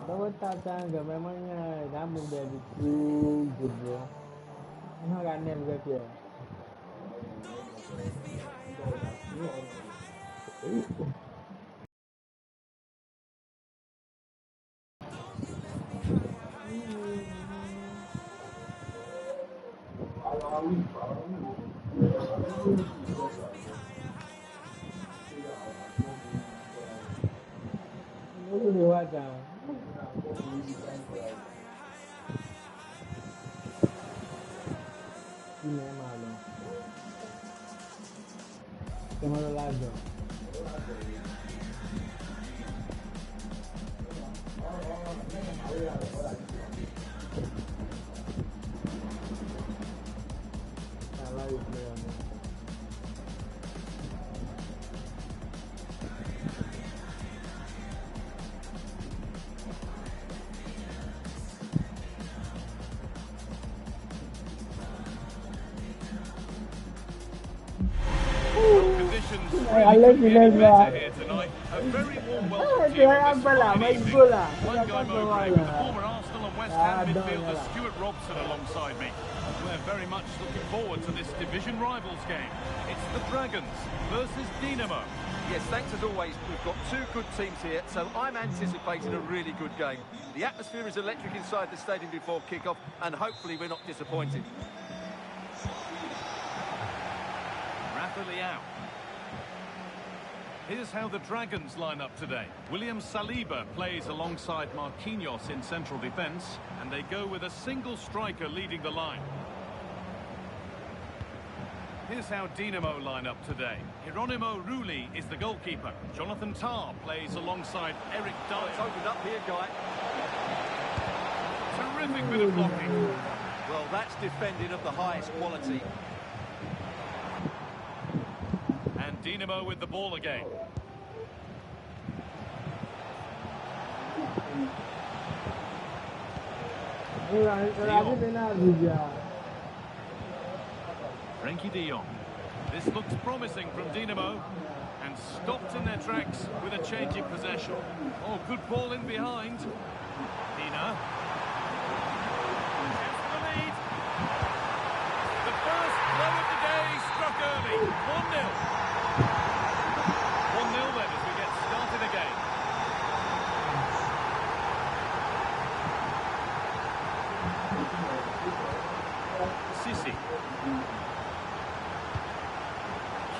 Bawa tatang ke memangnya kamu dari good bro. Ini kan nem ke ya. Ini dewasa. Ini malu. Kemana lagi? Salah itu ya. I love you, here tonight. A very warm welcome to you on this Friday evening. One guy Mowbray with the former Arsenal and West Ham midfielder Stuart Robson alongside me. We're very much looking forward to this division rivals game. It's the Dragons versus Dinamo. Yes, thanks as always. We've got two good teams here, so I'm anticipating a really good game. The atmosphere is electric inside the stadium before kick-off, and hopefully we're not disappointed. Rafa Leao. Here's how the Dragons line up today. William Saliba plays alongside Marquinhos in central defence, and they go with a single striker leading the line. Here's how Dinamo line up today. Hieronymo Rulli is the goalkeeper. Jonathan Tah plays alongside Eric Dyer. It's opened up here, Guy. Terrific bit of blocking. Well, that's defending of the highest quality. And Dinamo with the ball again. Frenkie de Jong. This looks promising from Dinamo, and stopped in their tracks with a change in possession. Oh, good ball in behind. Dina. Chance for the lead. The first blow of the day struck early. 1-0. 1-0 then as we get started again. Sissi.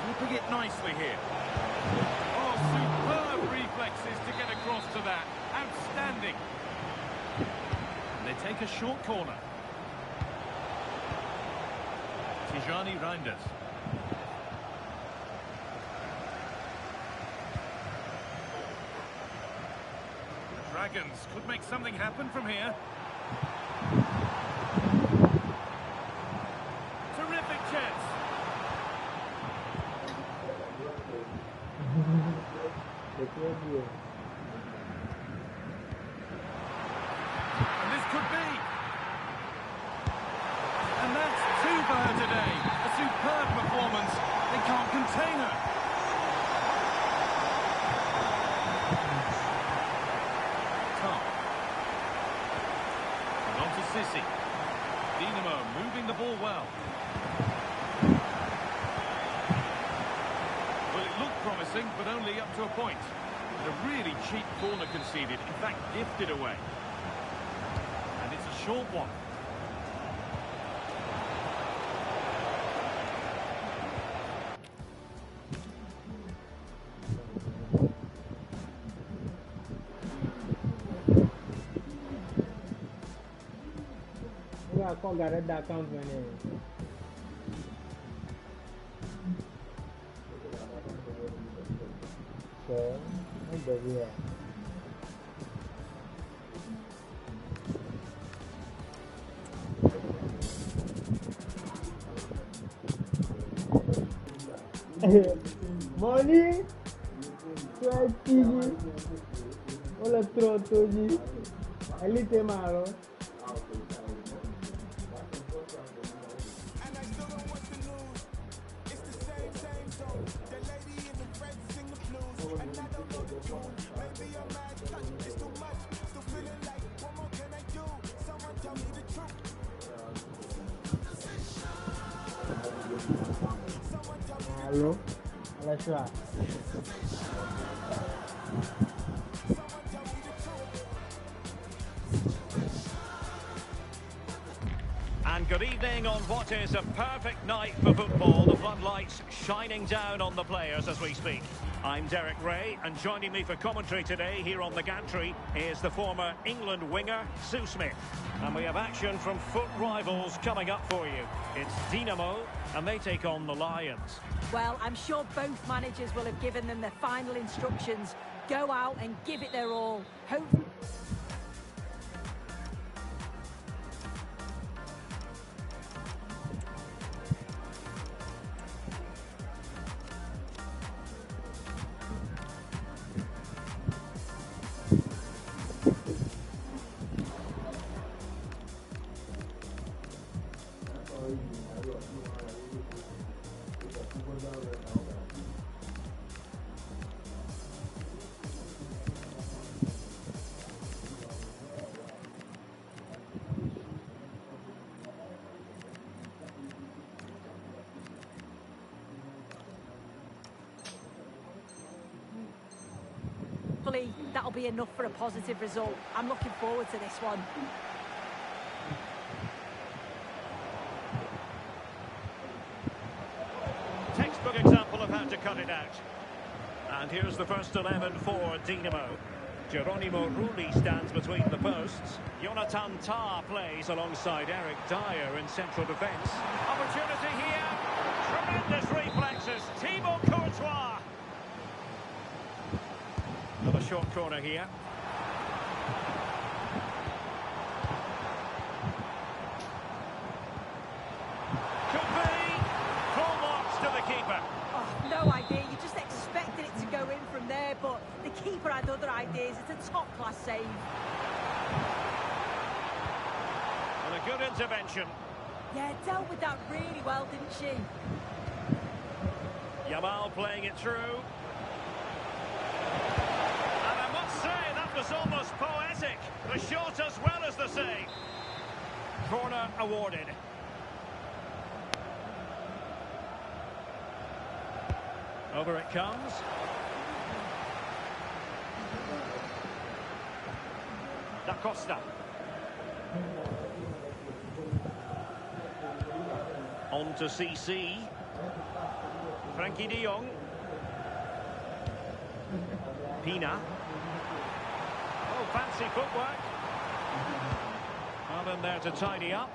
Keeping it nicely here. Oh, superb reflexes to get across to that. Outstanding. And they take a short corner. Tijani Reinders. The Dragons could make something happen from here. Terrific chance. And this could be. And that's two for her today. A superb performance. They can't contain her. Tom. And on to Sissi. Dinamo moving the ball well. Well, it looked promising, but only up to a point. And a really cheap corner conceded, in fact, gifted away. And it's a short one. Kau gak ada account mana? So, ada dia. Money, 20. Olha troto de. Ali tem malo. Hello? Alashua. And good evening on what is a perfect night for football. The floodlights shining down on the players as we speak. I'm Derek Ray, and joining me for commentary today here on the gantry is the former England winger, Sue Smith. And we have action from foot rivals coming up for you. It's Dinamo, and they take on the Lions. Well, I'm sure both managers will have given them their final instructions. Go out and give it their all. Hope. Hopefully that'll be enough for a positive result. I'm looking forward to this one. Textbook example of how to cut it out. And here's the first 11 for Dinamo. Geronimo Rulli stands between the posts. Jonathan Tah plays alongside Eric Dyer in central defence. Opportunity here. Tremendous reflexes. Thibaut Courtois. Another short corner here. Could be. Full marks to the keeper. Oh, no idea. You just expected it to go in from there, but the keeper had other ideas. It's a top-class save. And a good intervention. Yeah, dealt with that really well, didn't she? Yamal playing it through. Was almost poetic. The shot as well as the save. Corner awarded. Over it comes. Da Costa. On to CC. Frankie de Jong. Pina. Oh, fancy footwork. Well in there to tidy up.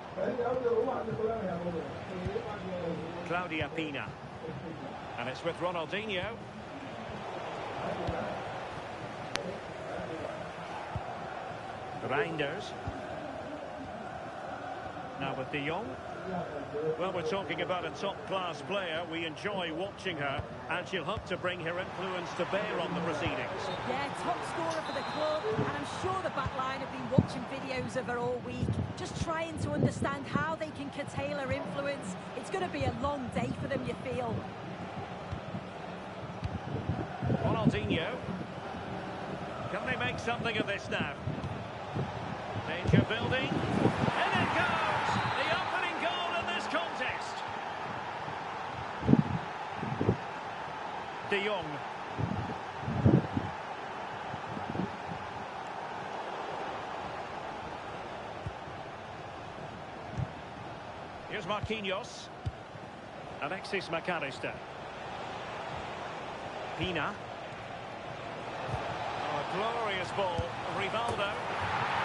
Claudia Pina. And it's with Ronaldinho. Reinders. Now with de Jong. Well, we're talking about a top-class player. We enjoy watching her, and she'll hope to bring her influence to bear on the proceedings. Yeah, top scorer for the club, and I'm sure the back line have been watching videos of her all week, just trying to understand how they can curtail her influence. It's going to be a long day for them, you feel. Ronaldinho. Can they make something of this now? Danger building. And it goes! The opening goal in this contest. De Jong. Here's Marquinhos. Alexis McAllister. Pina. Oh, a glorious ball. Rivaldo.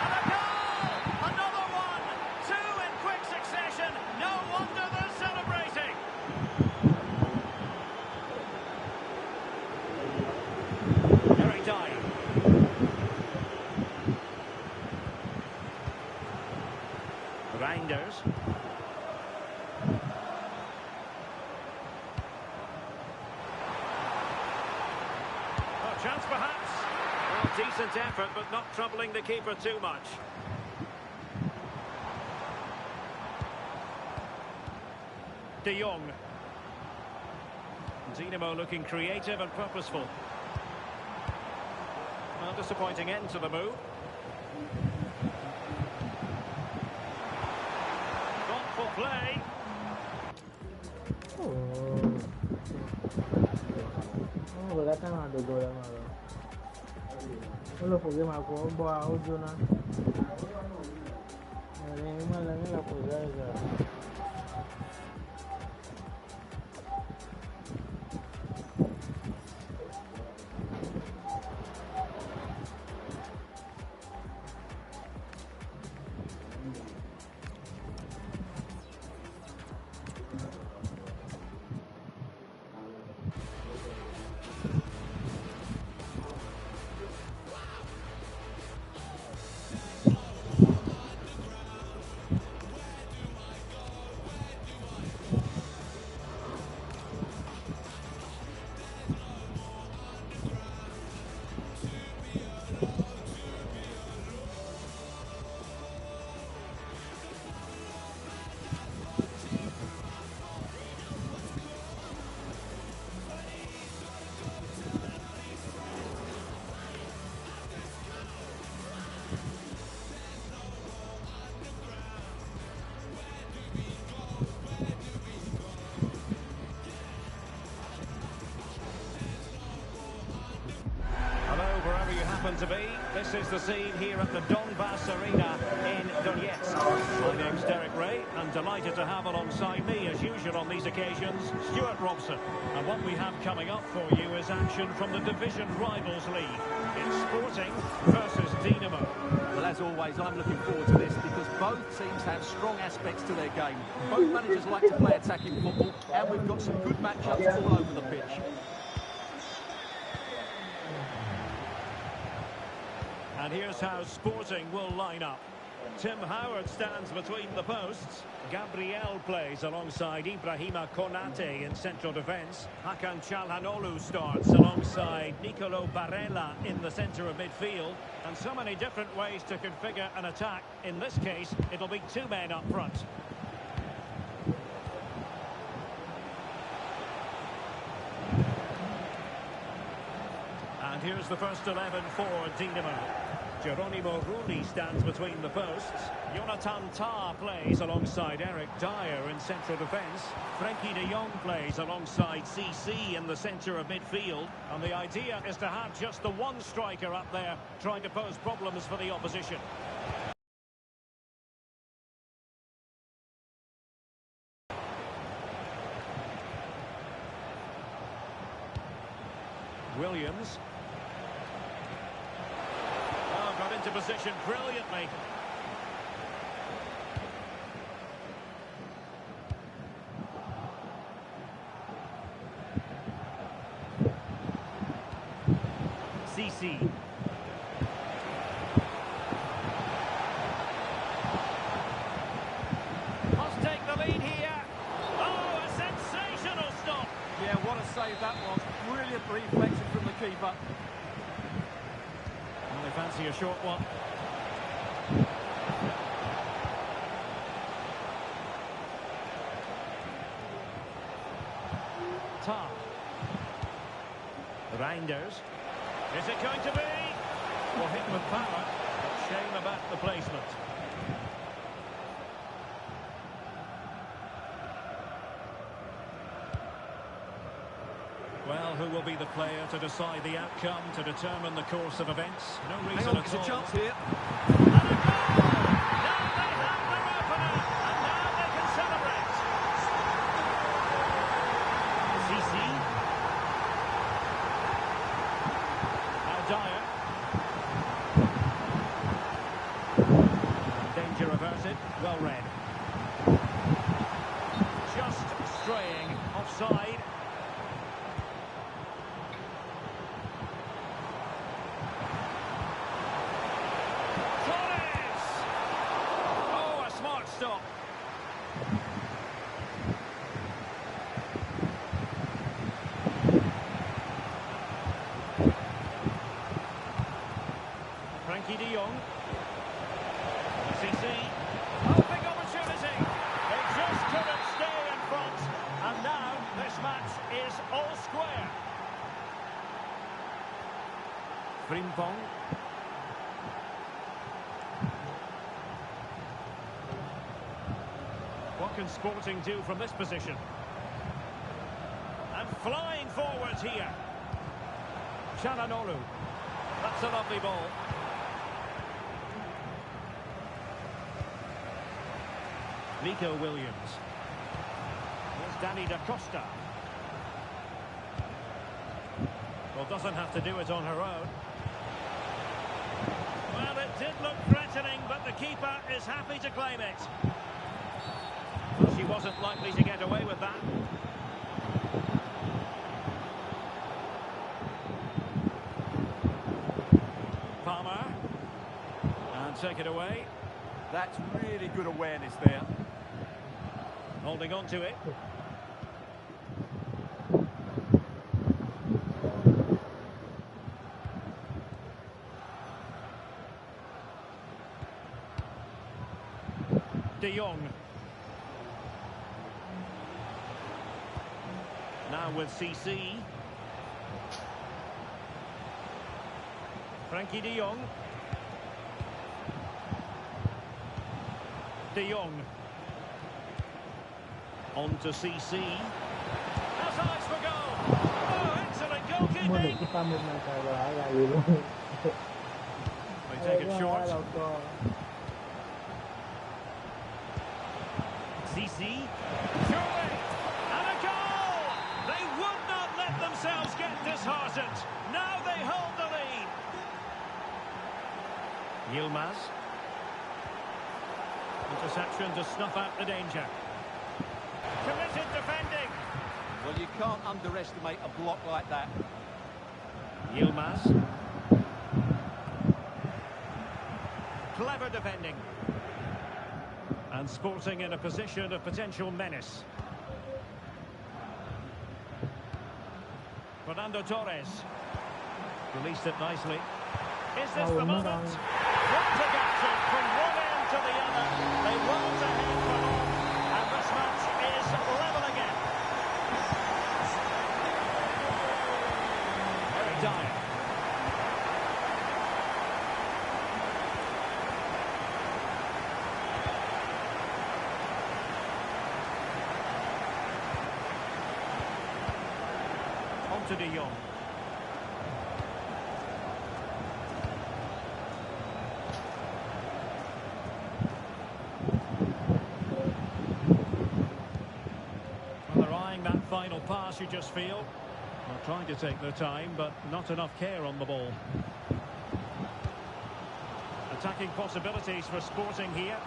And a goal! Another one! Two in quick succession. No wonder they're celebrating. Eric Dyer. Reinders. Chance perhaps. Well, decent effort, but not troubling the keeper too much. De Jong. Dinamo looking creative and purposeful. Well, disappointing end to the move. Thoughtful play. Oh. To be. This is the scene here at the Donbass Arena in Donetsk. My name's Derek Ray, and delighted to have alongside me, as usual on these occasions, Stuart Robson. And what we have coming up for you is action from the Division Rivals League. It's Sporting versus Dinamo. Well, as always, I'm looking forward to this because both teams have strong aspects to their game. Both managers like to play attacking football, and we've got some good matchups all over the pitch. And here's how Sporting will line up. Tim Howard stands between the posts. Gabriel plays alongside Ibrahima Konate in central defence. Hakan Çalhanoğlu starts alongside Nicolo Barella in the centre of midfield. And so many different ways to configure an attack. In this case, it'll be two men up front. And here's the first 11 for Dinamo. Geronimo Rulli stands between the posts. Jonathan Tah plays alongside Eric Dyer in central defence. Frenkie de Jong plays alongside CC in the centre of midfield. And the idea is to have just the one striker up there trying to pose problems for the opposition. Williams. Got into position brilliantly. CC. Must take the lead here. Oh, a sensational stop. Yeah, what a save that was. Brilliant reflection from the keeper. They fancy a short one. Tah. Reinders. Is it going to be? Well, hit with power. Shame about the placement. Well, who will be the player to decide the outcome, to determine the course of events? No reason at all. A chance here. And a goal! Now they have their opener, and now they can celebrate. CC. Now Dyer. Danger averted. Well read. Just straying offside. Stop. Frenkie de Jong. CC. Oh, big opportunity. They just couldn't stay in front. And now this match is all square. Frimpong. What can Sporting do from this position? And flying forwards here. Chananolu. That's a lovely ball. Nico Williams. Here's Danny Da Costa. Well, doesn't have to do it on her own. Well, it did look threatening, but the keeper is happy to claim it. Well, she wasn't likely to get away with that. Palmer. And take it away. That's really good awareness there. Holding on to it. De Jong. Now with CC. Frankie De Jong. De Jong. On to CC. Has eyes for goal. Oh, excellent goalkeeping. They take it short. CC. Surely. And a goal! They would not let themselves get disheartened. Now they hold the lead. Yilmaz. Interception to snuff out the danger. Committed defending. Well, you can't underestimate a block like that. Yilmaz. Clever defending. And Sporting in a position of potential menace. Fernando Torres. Released it nicely. Is this the moment? What a action from one end to the other. They rolled ahead for long. And this match is level again. Very dire. On to De Jong. Final pass, you just feel. Well, trying to take their time, but not enough care on the ball. Attacking possibilities for Sporting here.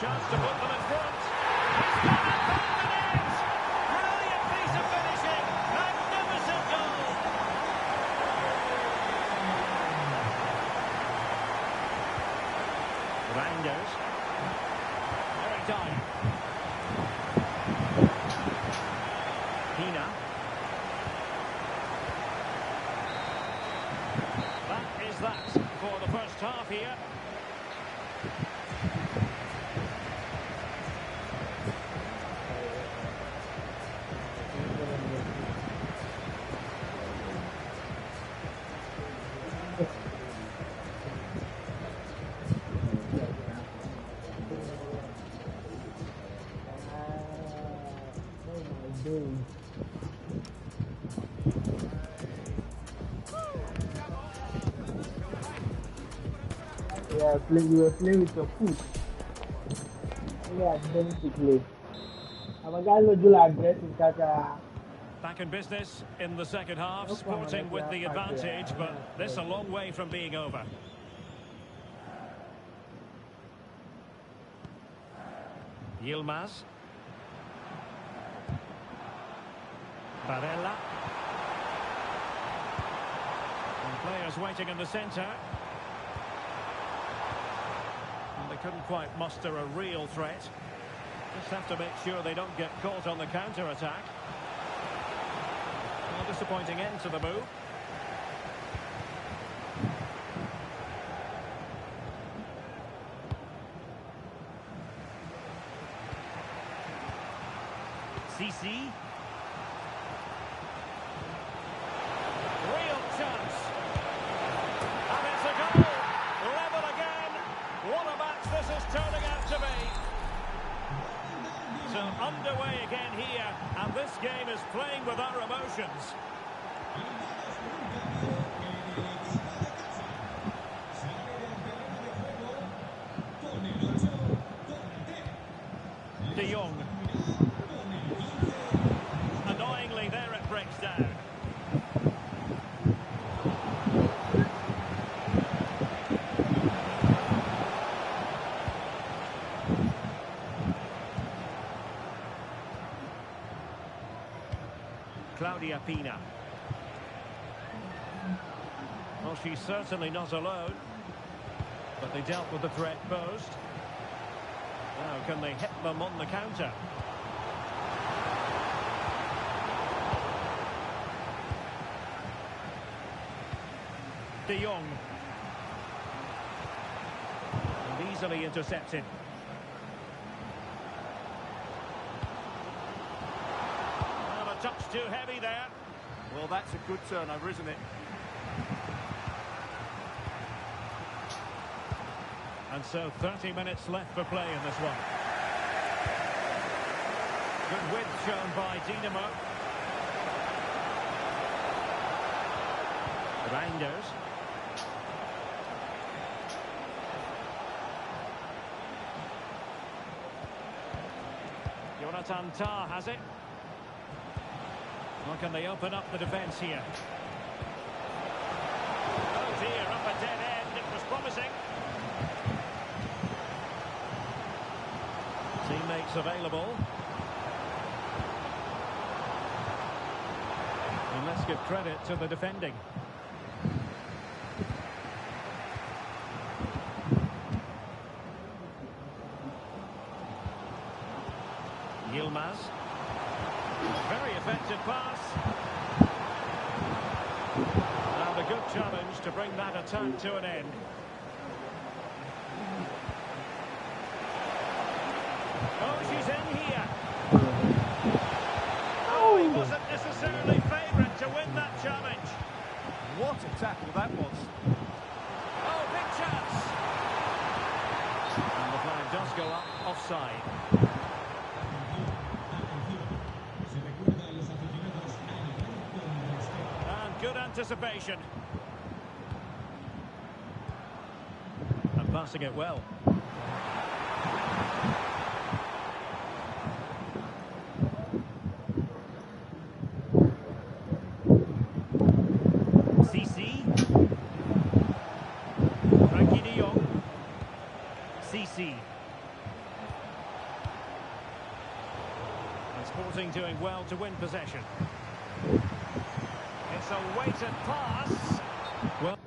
Chance to put them in front. He's got it back the net! Brilliant piece of finishing! Magnificent goal! Rangers. Very tight. That is that for the first half here. You were playing with your foot. Yeah, basically. Back in business in the second half, Sporting with the advantage, but this a long way from being over. Yilmaz. Barella. And players waiting in the centre. And they couldn't quite muster a real threat. Just have to make sure they don't get caught on the counter-attack. Well, disappointing end to the move. CC. Real chance. And it's a goal. Level again. What a match this is turning out to be. So underway again here, and this game is playing with our emotions. De Jong. Annoyingly, there it breaks down. Claudia Pina. Well, she's certainly not alone, but they dealt with the threat posed. Now, can they hit them on the counter? De Jong. And easily intercepted. Well, a touch too heavy there. Well, that's a good turnover, isn't it? And so 30 minutes left for play in this one. Good width shown by Dinamo. Reinders. Jonathan Tah has it. How can they open up the defence here? Oh dear, up a dead end. It was promising. Teammates available. And let's give credit to the defending. Yilmaz. Very effective pass. And a good challenge to bring that attack to an end. Oh, she's in here. Oh, he wasn't necessarily favourite to win that challenge. What a tackle that was. Oh, big chance. And the flag does go up offside. And good anticipation. And passing it well. And Sporting doing well to win possession. It's a weighted pass. Well.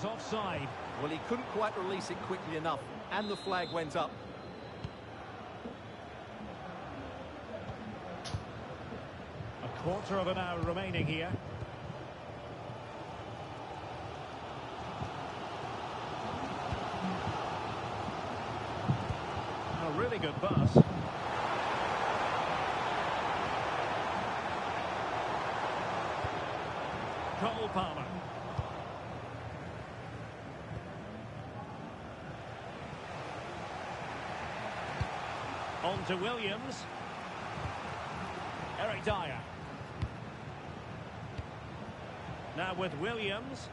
Offside. Well, he couldn't quite release it quickly enough, and the flag went up. A quarter of an hour remaining here. A really good pass. Cole Palmer. On to Williams. Eric Dyer. Now with Williams.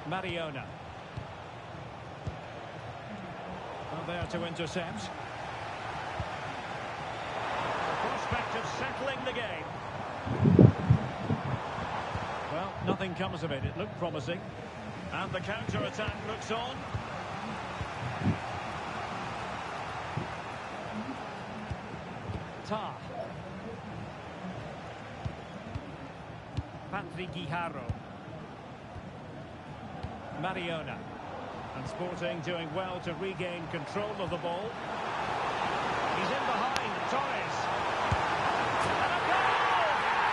Mariona. Well, there to intercept. The prospect of settling the game. Well, nothing comes of it. It looked promising. And the counter-attack looks on. Patrick Guijarro. Mariona. And Sporting doing well to regain control of the ball. He's in behind, Torres. And a goal!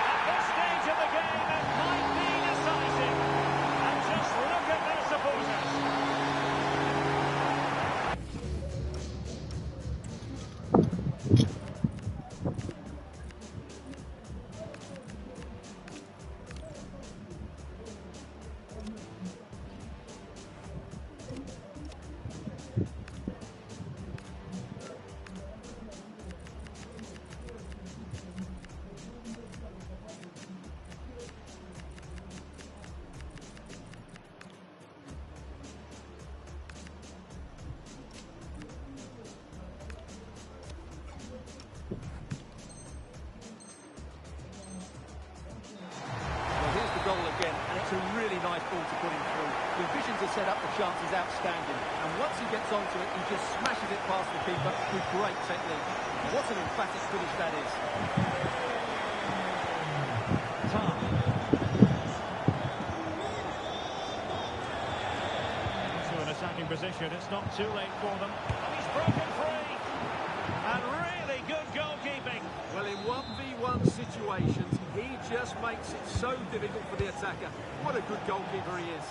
At this stage of the game, it might be decisive. And just look at their supporters. Again, and it's a really nice ball to put him through. The vision to set up the chance is outstanding, and once he gets onto it, he just smashes it past the keeper with great technique. What an emphatic finish that is. Tom. Into an attacking position, it's not too late for them. And he's broken free. And really good goalkeeping. Well, in 1v1 situations, he just makes it so difficult for the attacker. What a good goalkeeper he is.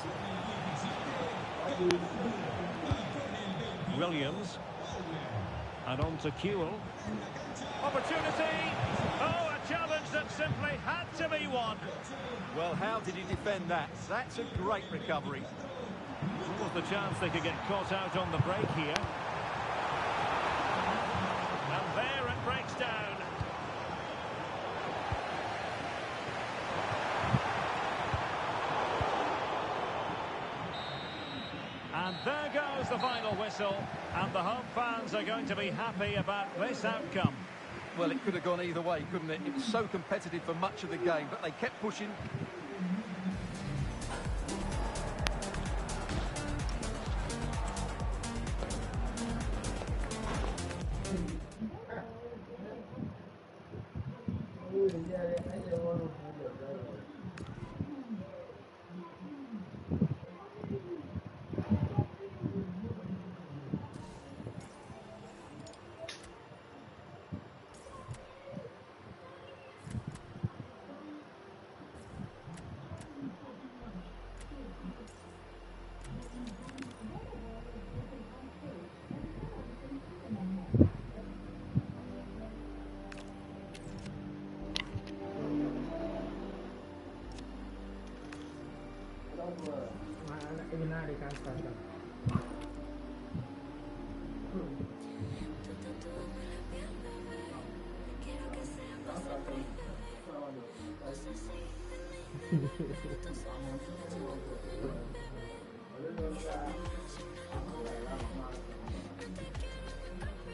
Williams. And on to Kewell. Opportunity. Oh, a challenge that simply had to be won. Well, how did he defend that? That's a great recovery. What was the chance they could get caught out on the break here? And there it breaks down. And there goes the final whistle, and the home fans are going to be happy about this outcome. Well, it could have gone either way, couldn't it? It was so competitive for much of the game, but they kept pushing.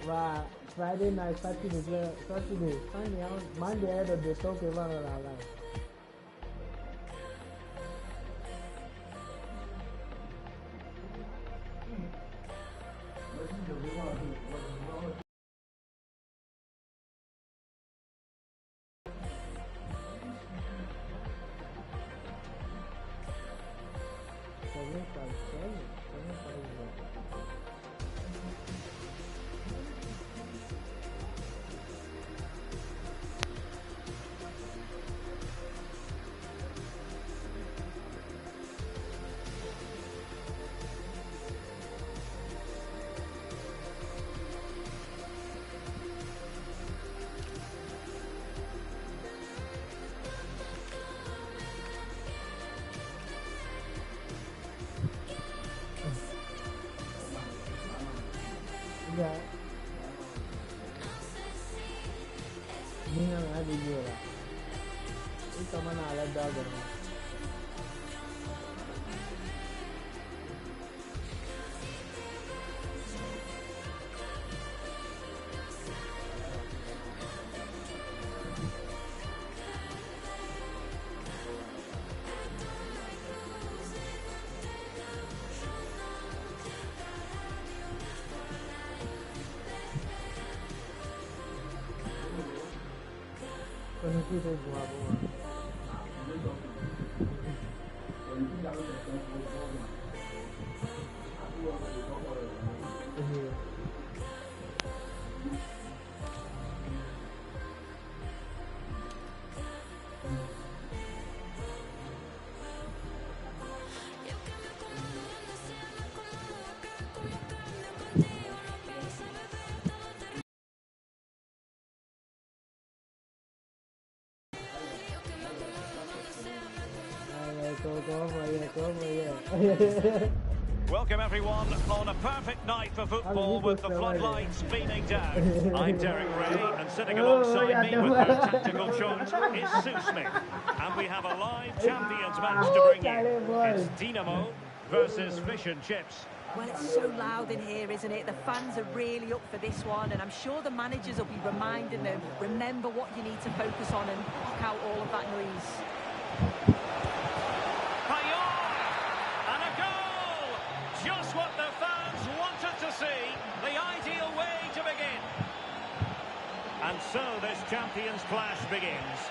Và Friday night, Saturday, Sunday, Monday, I don't talk about it. Yeah. Ini yang ada juga lah. Itu mana ada dagang. Itu saya buat apa? Welcome everyone on a perfect night for football with the floodlights beaming down. I'm Derek Ray, and sitting alongside me with her tactical charge is Sue Smith. And we have a live champions match to bring you. It's Dynamo versus Fish and Chips. Well, it's so loud in here, isn't it? The fans are really up for this one, and I'm sure the managers will be reminding them, remember what you need to focus on and block out all of that noise. And a goal! Just what the fans wanted to see. The ideal way to begin. And so this champions clash begins.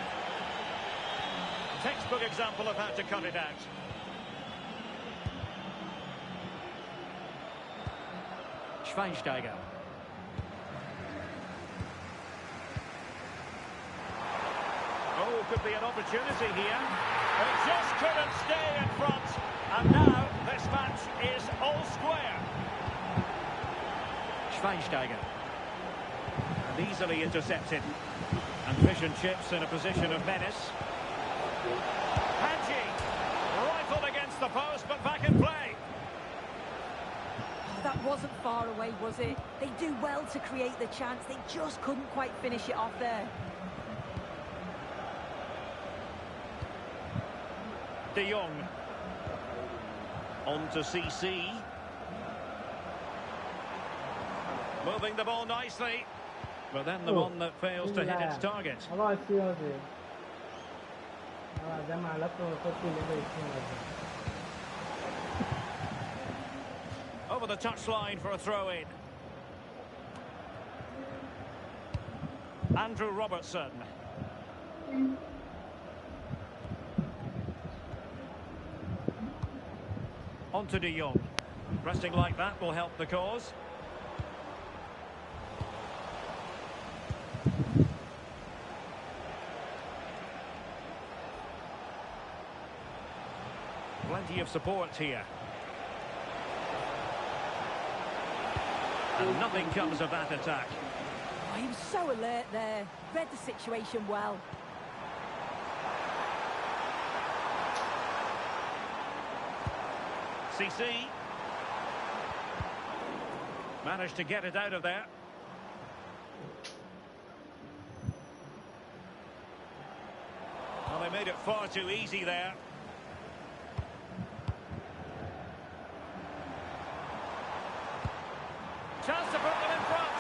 Textbook example of how to cut it out. Schweinsteiger. Oh, could be an opportunity here. They just couldn't stay in front. And now this match is all square. Schweinsteiger. And easily intercepted. And Fish and Chips in a position of menace. Hadji. Rifled against the post, but back in play. That wasn't far away, was it? They do well to create the chance. They just couldn't quite finish it off there. De Jong. On to CC. Moving the ball nicely. But then the one that fails to hit its target. Over the touchline for a throw-in. Andrew Robertson. On to De Jong. Resting like that will help the cause. Plenty of support here. And nothing comes of that attack. Oh, he was so alert there. Read the situation well. CC. Managed to get it out of there. Well, they made it far too easy there. Chance to put them in front.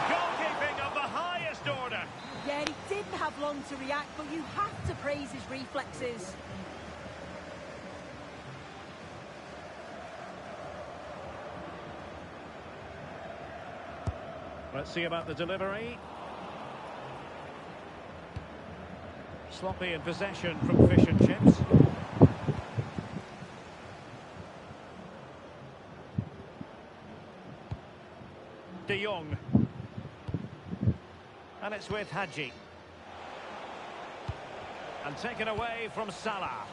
Goalkeeping of the highest order. Yeah, he didn't have long to react, but you have to praise his reflexes. Let's see about the delivery. Sloppy in possession from Fish and Chips. De Jong. And it's with Hadji. And taken away from Salah.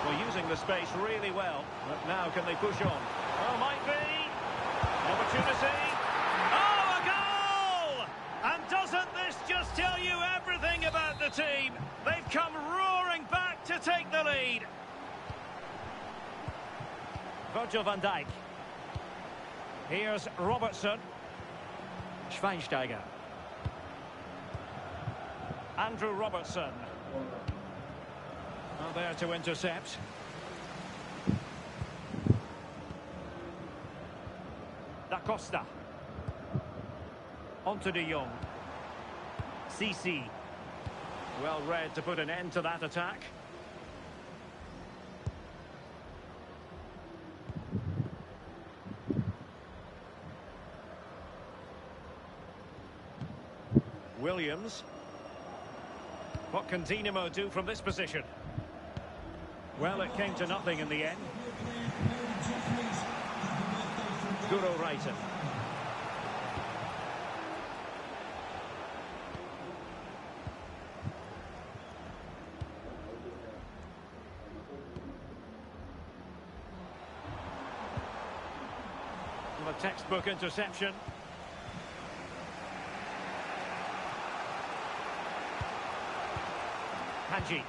Well, using the space really well. But now can they push on? Oh, might be. Opportunity. Oh, a goal! And doesn't this just tell you everything about the team? They've come roaring back to take the lead. Virgil van Dijk. Here's Robertson. Schweinsteiger. Andrew Robertson. Well, there to intercept. Da Costa. On to De Jong. CC. Well read to put an end to that attack. Williams. What can Dynamo do from this position? Well, it came to nothing in the end. Guro Reiten. Well, a textbook interception. Hadji.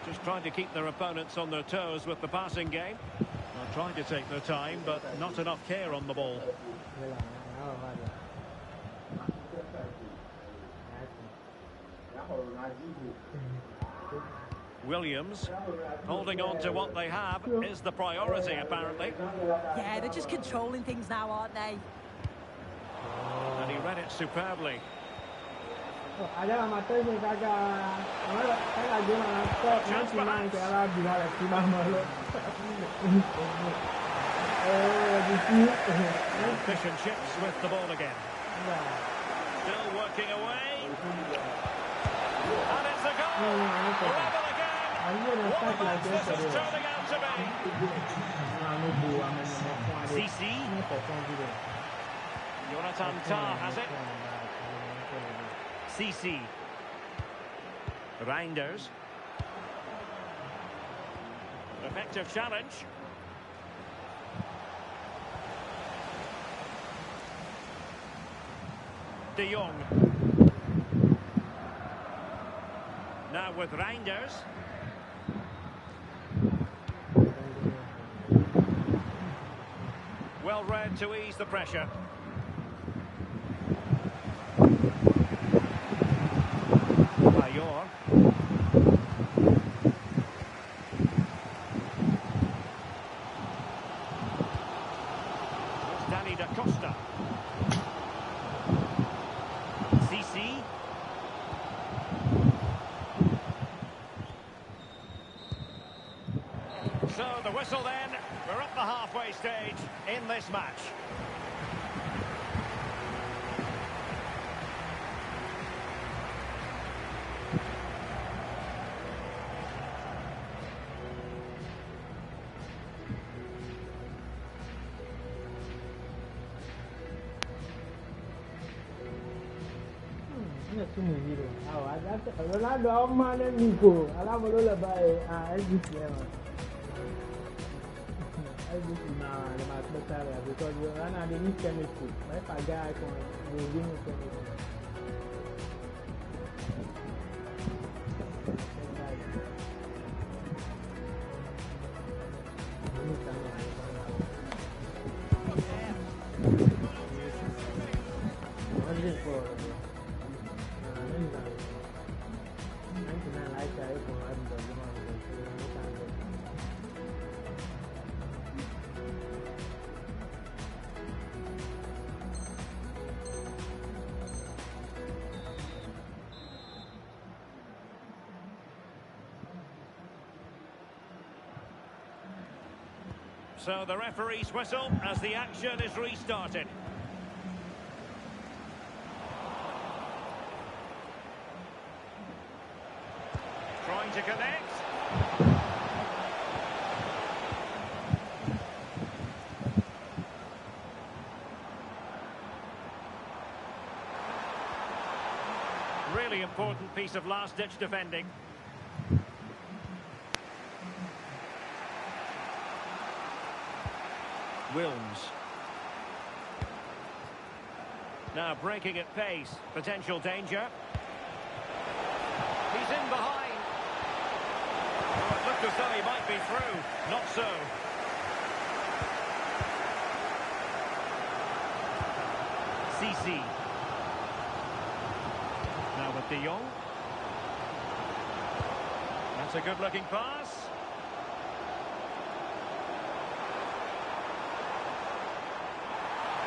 Just trying to keep their opponents on their toes with the passing game. They're trying to take their time, but not enough care on the ball. Williams, holding on to what they have is the priority, apparently. Yeah, they're just controlling things now, aren't they? And he read it superbly. Fish and chips with the ball again. Still working away. And it's a goal! Level again! What a match this is turning out to be! CC. Jonathan Tah has it. CC. Reinders. Effective challenge. De Jong. Now with Reinders. Well read to ease the pressure. Mayor. Danny da Costa. CC. So the whistle then, we're up the halfway stage in this match. Ronaldo, how man and Nico. I'll have a lullaby. LBC now, the match because Ronaldo needs chemistry. If a guy can give me chemistry. So the referee's whistle as the action is restarted. Trying to connect. Really important piece of last-ditch defending. Wilms. Now breaking at pace. Potential danger. He's in behind. Oh, it looked as though he might be through. Not so. CC. Now with De Jong. That's a good-looking pass.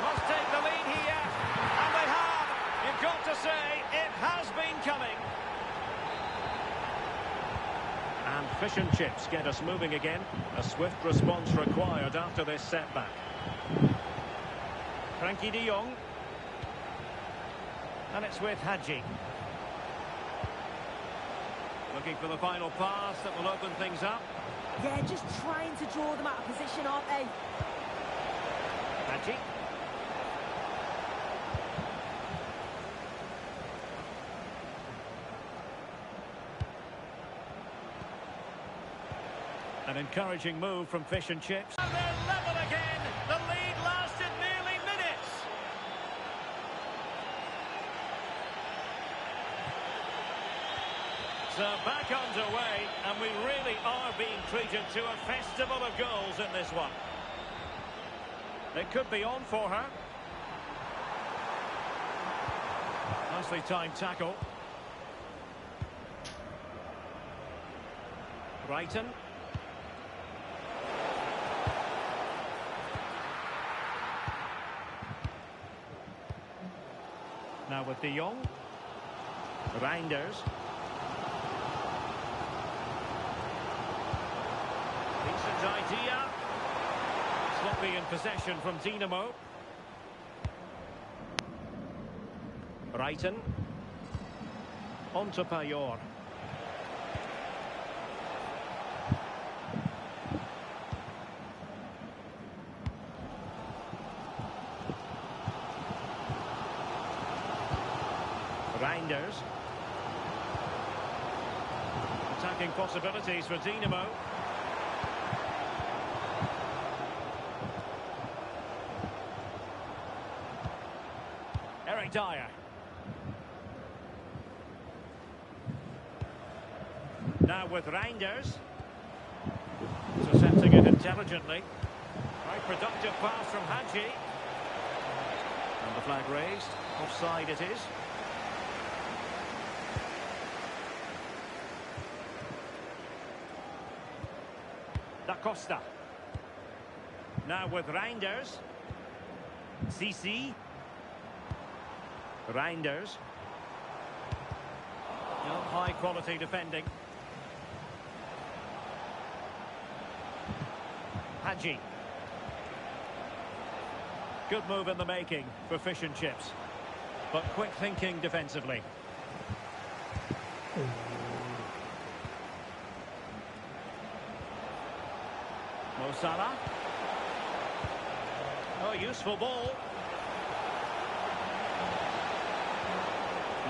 Must take the lead here. And they have. You've got to say, it has been coming. And fish and chips get us moving again. A swift response required after this setback. Frankie de Jong. And it's with Hadji. Looking for the final pass that will open things up. Yeah, just trying to draw them out of position, aren't they? Hadji. An encouraging move from fish and chips. And they're level again. The lead lasted nearly minutes. So back underway, and we really are being treated to a festival of goals in this one. It could be on for her. Nicely timed tackle. Brighton. Now with De Jong. Reinders. Decent idea. Sloppy in possession from Dinamo. Brighton. On to Payor. Reinders. Attacking possibilities for Dinamo. Eric Dyer. Now with Reinders. Intercepting it intelligently. Very productive pass from Hadji. And the flag raised. Offside it is. Da Costa. Now with Reinders. CC. Reinders. High quality defending. Hadji. Good move in the making for fish and chips. But quick thinking defensively. Mo Salah. Oh, useful ball.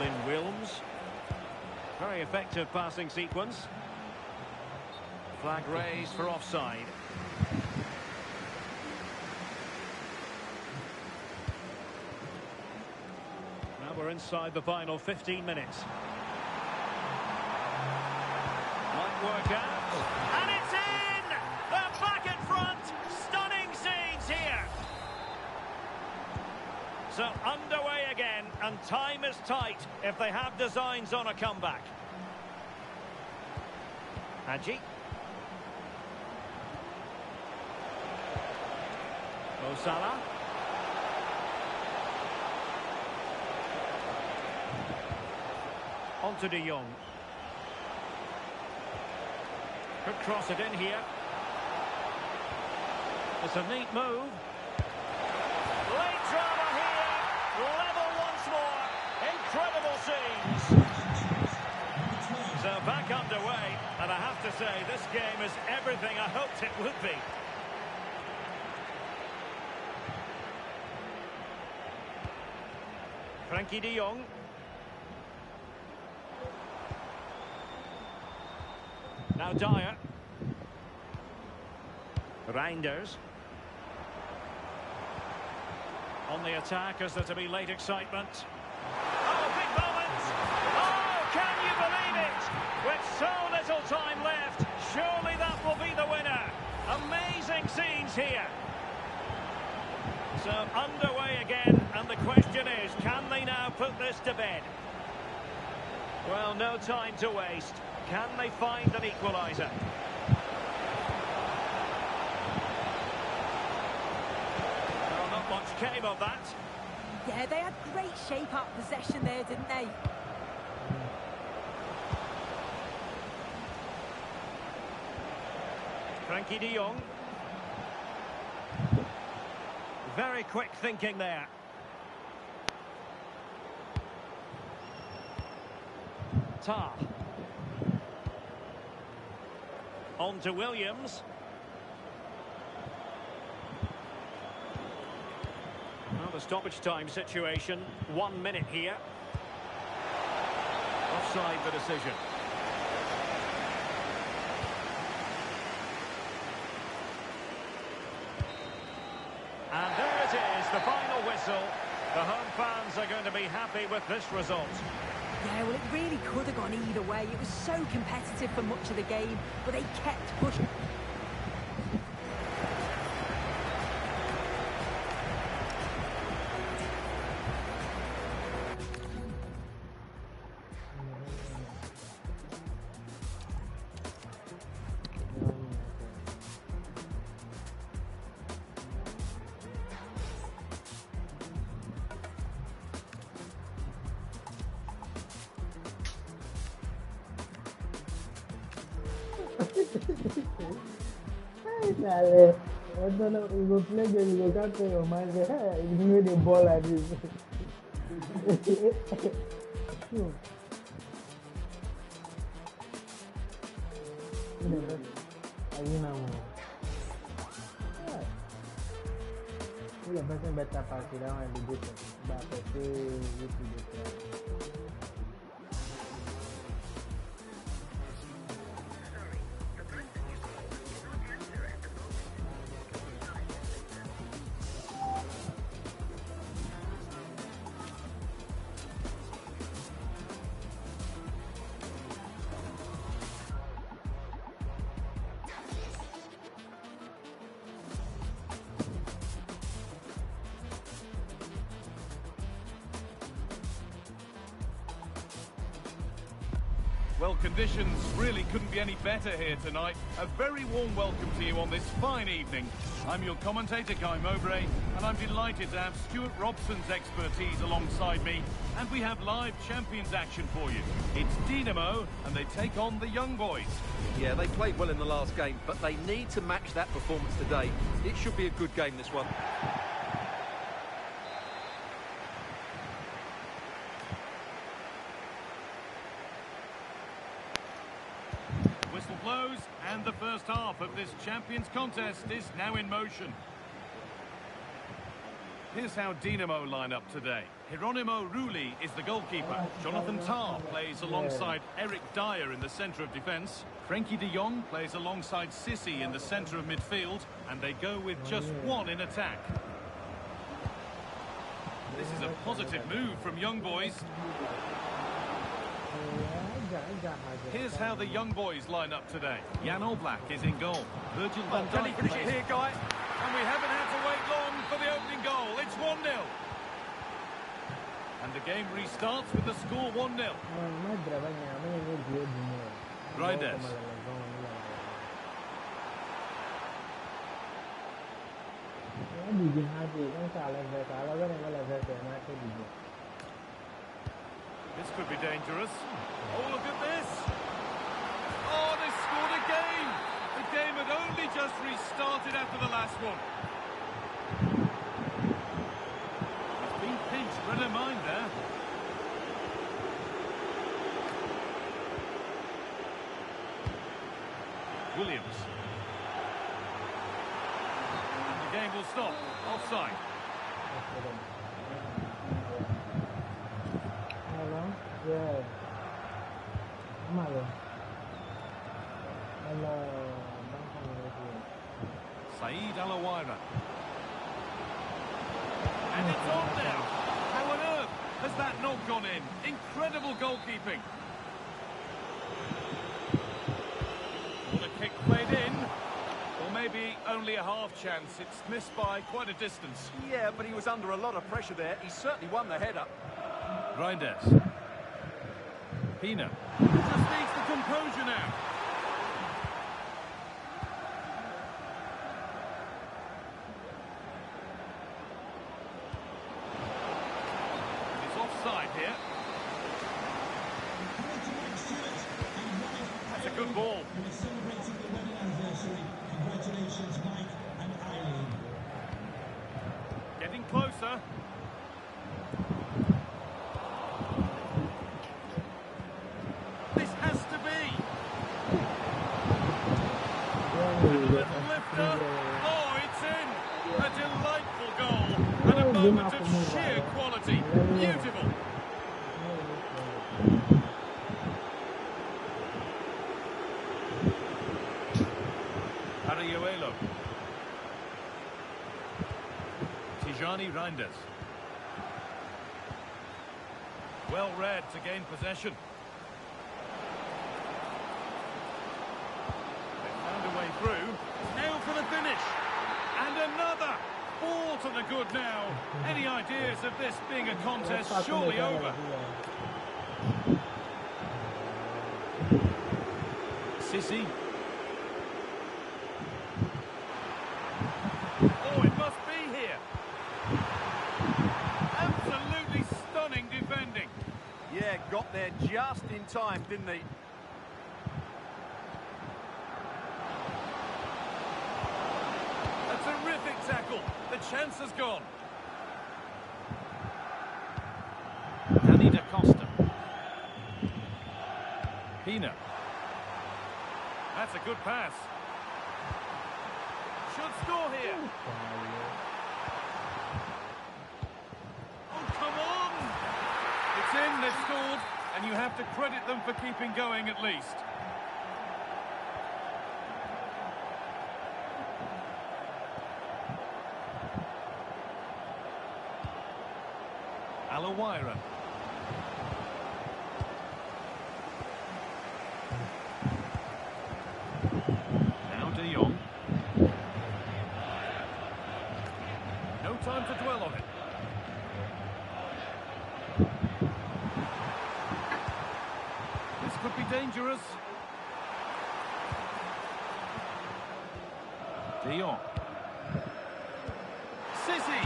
Lynn Wilms. Very effective passing sequence. Flag raised for offside. Now we're inside the final 15 minutes. Might work out. And it's in! They're back in front! Stunning scenes here! So underway again, and time is tight if they have designs on a comeback. Hadji. Mo Salah. On to De Jong. Could cross it in here. It's a neat move. Late drama here. Level once more. Incredible scenes. So back underway, and I have to say this game is everything I hoped it would be. Frankie De Jong. Now Dyer. Reinders. On the attack as there to be late excitement. Oh, big moment! Oh, can you believe it? With so little time left, surely that will be the winner. Amazing scenes here. So underway again, and the question is, can they now put this to bed? Well, no time to waste. Can they find an equaliser? Well, not much came of that. Yeah, they had great shape-up possession there, didn't they? Frankie De Jong. Very quick thinking there. Tar. On to Williams. Well, the stoppage time situation. 1 minute here. Offside the decision. And there it is, the final whistle. The home fans are going to be happy with this result. Yeah, well, it really could have gone either way. It was so competitive for much of the game, but they kept pushing. Dale. You go play game, you go capture your mind. Hey, you made the ball like this. The person better pass it down and the distance. But I say you to Well, conditions really couldn't be any better here tonight. A very warm welcome to you on this fine evening. I'm your commentator, Guy Mowbray, and I'm delighted to have Stuart Robson's expertise alongside me, and we have live Champions action for you. It's Dynamo, and they take on the young boys. Yeah, they played well in the last game, but they need to match that performance today. It should be a good game, this one. Whistle blows, and the first half of this Champions contest is now in motion. Here's how Dynamo line up today. Hieronymo Rulli is the goalkeeper. Jonathan Tah plays alongside Eric Dyer in the centre of defence. Frenkie de Jong plays alongside Sissi in the centre of midfield, and they go with just one in attack. This is a positive move from young boys. Here's how the young boys line up today. Jan Oblak is in goal. Virgil van Dijk. Can he finish it here, Guy? And we haven't had to wait long for the opening goal. It's 1-0. And the game restarts with the score 1-0. Reinders. This could be dangerous. Oh, look at this. Oh, they scored again. The game had only just restarted after the last one. He's been pinched, but never mind there. Williams. And the game will stop. Offside. Yeah. Saeed Alawaira. And it's on now. How on earth has that not gone in? Incredible goalkeeping. Well, a kick played in. Or maybe only a half chance. It's missed by quite a distance. Yeah, but he was under a lot of pressure there. He certainly won the header. Reinders. Pina. Just needs the composure now. And he's offside here. That's a good ball. Congratulations, Mike and Eileen. Getting closer. This has to be. And a little lifter. Oh, it's in. A delightful goal. And a moment of sheer quality. Beautiful. Ariuelo. Tijani Reinders. Well read to gain possession. They found a way through. Now for the finish. And another. Ball to the good now. Any ideas of this being a contest surely over? Sissy. Oh, it must be here. Absolutely stunning defending. Yeah, got there just in time, didn't he? A terrific tackle. The chance has gone. Danny da Costa. Pina. That's a good pass. Should score here. Oh, come on! It's in, they've scored, and you have to credit them for keeping going at least. Alawaira. Now De Jong. No time to dwell on it. This could be dangerous. De Jong. Sissy.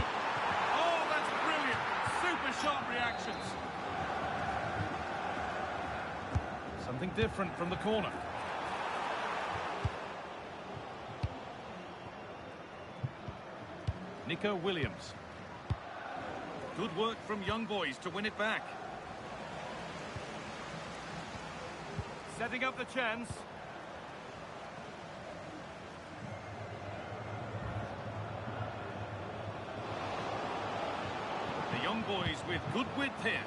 Oh, that's brilliant. Super sharp reactions. Something different from the corner. Nico Williams. Good work from young boys to win it back. Setting up the chance. The young boys with good width here.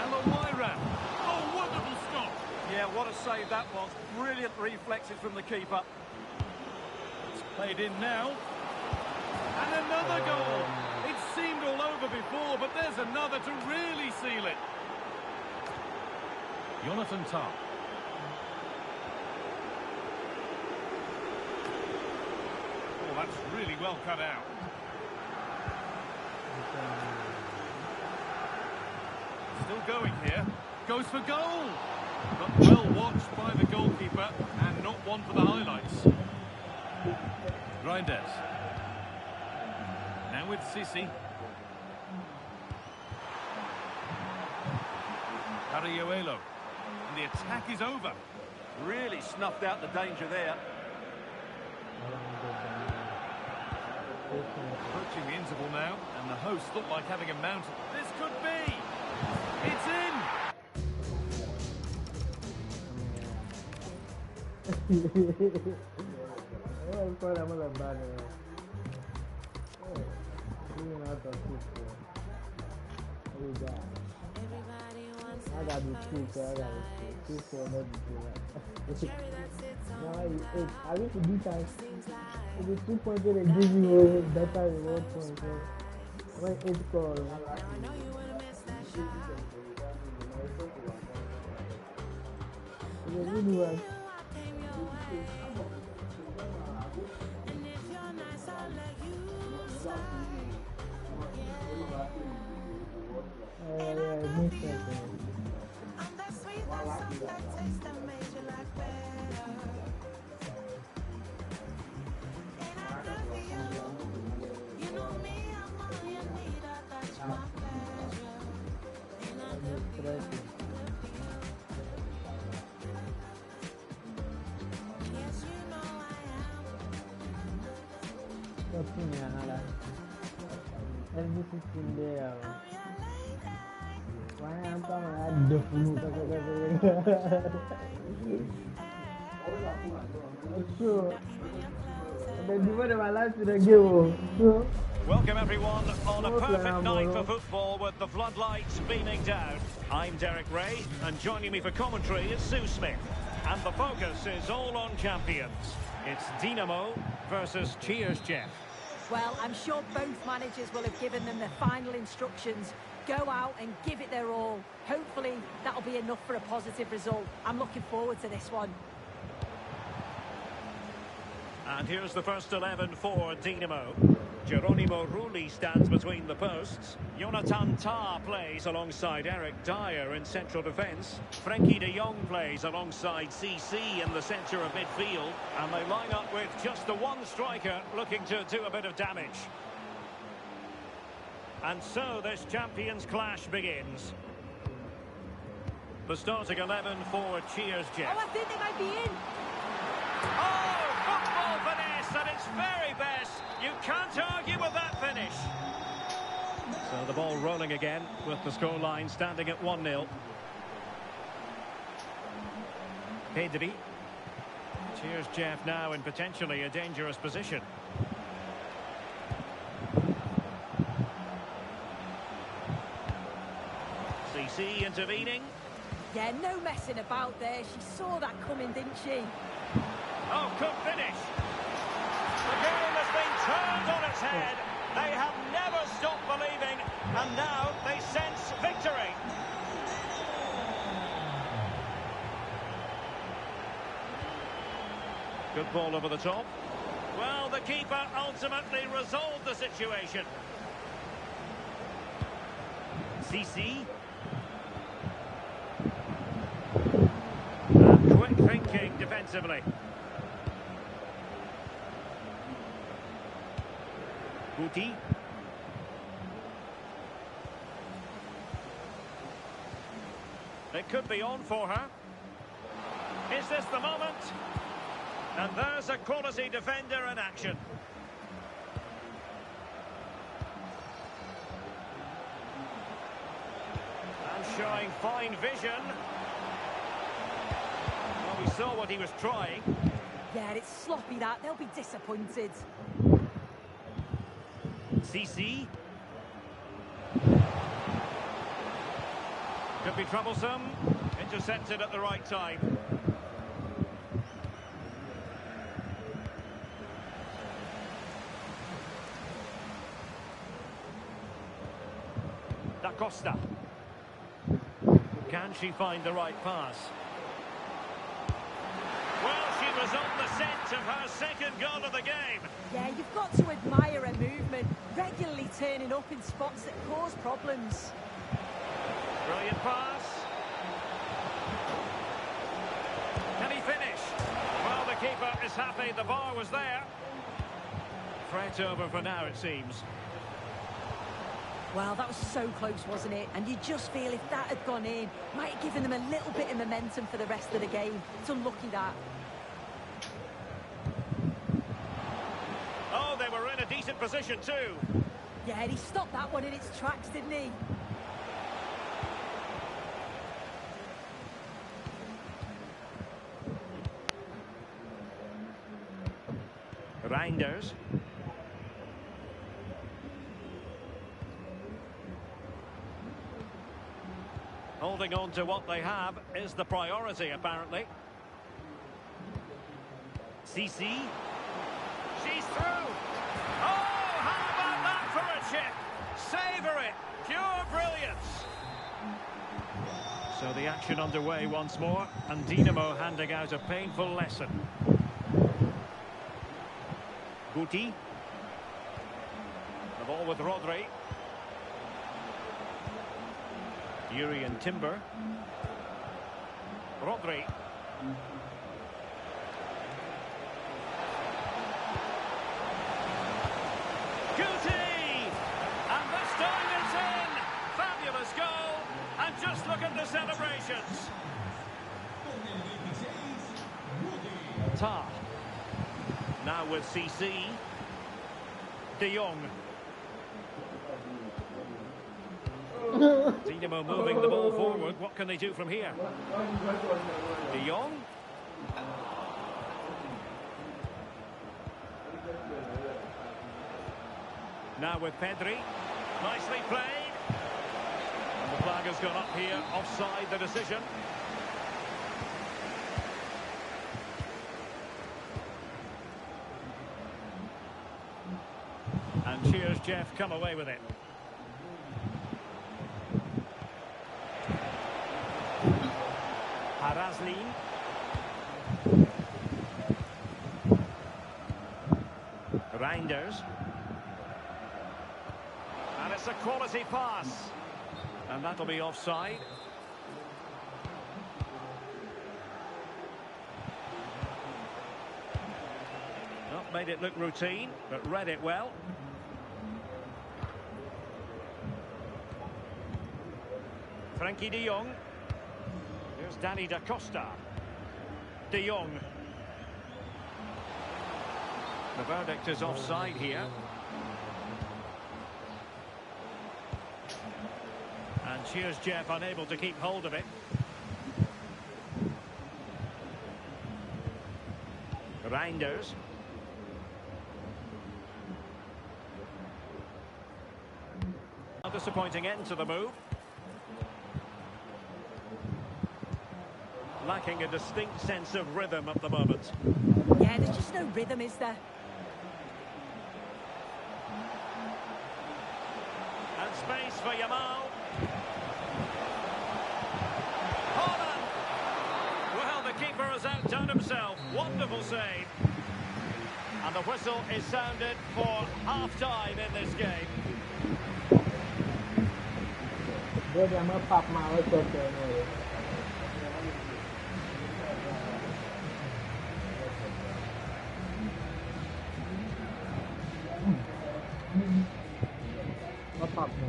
Alawaira. Oh, wonderful stop. Yeah, what a save that was. Brilliant reflexes from the keeper. It's played in now. And another goal. It seemed all over before, but there's another to really seal it. Jonathan Tah. Oh, that's really well cut out. Still going here. Goes for goal. But well watched by the goalkeeper and not one for the highlights. Grinders. Now with Sissy. Arioelo. And the attack is over. Really snuffed out the danger there. Approaching the interval now, and the hosts look like having a mountain. This could be! It's in! I got the two, I got the two for another two. Now I wish the defense, if the 2 points they give you better than 1 point. So when 8 goal, it's a good one. Yeah, it makes sense. Everything in there. Why am I the food? Sure. Then you went my life to the game. Welcome everyone on a perfect night for football with the floodlights beaming down. I'm Derek Ray, and joining me for commentary is Sue Smith. And the focus is all on champions. It's Dynamo versus Cheers Jeff. Well, I'm sure both managers will have given them the final instructions. Go out and give it their all. Hopefully, that'll be enough for a positive result. I'm looking forward to this one. And here's the first 11 for Dinamo. Geronimo Rulli stands between the posts. Jonathan Tah plays alongside Eric Dyer in central defence. Frenkie de Jong plays alongside CC in the centre of midfield. And they line up with just the one striker looking to do a bit of damage. And so this Champions clash begins. The starting 11 for Cheers, Jeff. Oh, I think they might be in. Oh, football finesse at its very best. You can't argue with that finish. So the ball rolling again with the scoreline standing at 1-0. Pedri. Cheers, Jeff, now in potentially a dangerous position. CC intervening. Yeah, no messing about there. She saw that coming, didn't she? Oh, good finish. The game has been turned on its head. They have never stopped believing, and now they sense victory. Good ball over the top. Well, the keeper ultimately resolved the situation. CC. And quick thinking defensively. Guti. It could be on for her. Is this the moment? And there's a quality defender in action. And showing fine vision. Well, we saw what he was trying. Yeah, it's sloppy that. They'll be disappointed. CC. Could be troublesome. Intercepted at the right time. Da Costa. Can she find the right pass? Well, she was on the scent of her second goal of the game. Yeah, you've got to admire her movement. Regularly turning up in spots that cause problems. Brilliant pass. Can he finish? Well, the keeper is happy the bar was there. Threat over for now, it seems. Well, that was so close, wasn't it? And you just feel if that had gone in, might have given them a little bit of momentum for the rest of the game. It's unlucky that. Oh, they were in a decent position too. Yeah, and he stopped that one in its tracks, didn't he? Reinders. Holding on to what they have is the priority, apparently. CC. She's through. Oh, how about that for a chip? Savour it. Pure brilliance. So the action underway once more, and Dinamo handing out a painful lesson. Guti. The ball with Rodri. Yuri and Timber. Rodri. Guti! And this time it's in! Fabulous goal! And just look at the celebrations. Tah. Now with CC. De Jong. Dinamo moving the ball forward. What can they do from here? De Jong. Now with Pedri. Nicely played. And the flag has gone up here. Offside the decision. Jeff come away with it. Haraslin. Reinders. And it's a quality pass. And that'll be offside. Not made it look routine, but read it well. Frankie de Jong. Here's Danny da Costa. De Jong. The verdict is offside here. And cheers Jeff, unable to keep hold of it. Reinders. A disappointing end to the move. Lacking a distinct sense of rhythm at the moment. Yeah, there's just no rhythm, is there? And space for Yamal. Holland! Well, the keeper has outdone himself. Wonderful save. And the whistle is sounded for half-time in this game. Baby, I'm gonna pop my record there. Pop me.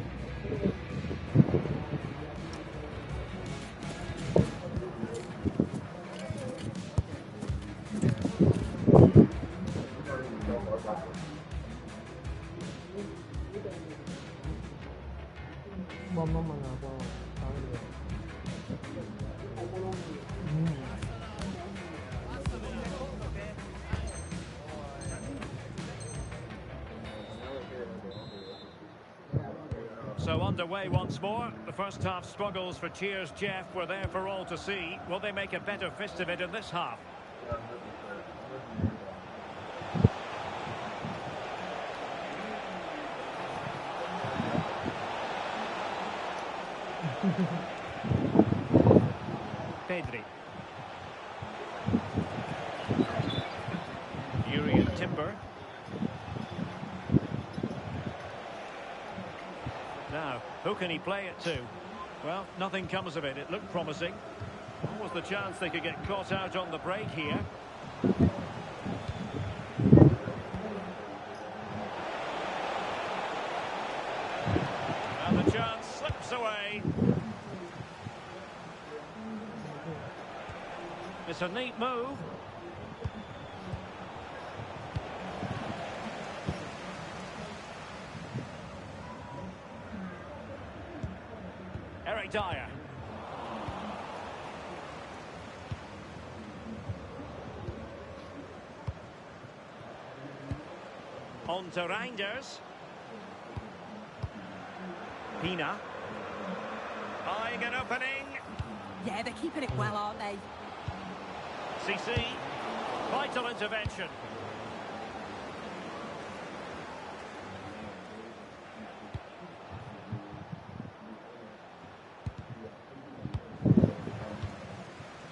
Mama mana ako. So underway once more. The first half struggles for Cheers Jeff were there for all to see. Will they make a better fist of it in this half? Pedri. Urian Timber. Now, who can he play it to? Well, nothing comes of it. It looked promising. What was the chance they could get caught out on the break here? And the chance slips away. It's a neat move. Eric Dyer. On to Reinders. Pina. Eyeing an opening. Yeah, they're keeping it well, aren't they? CC. Vital intervention.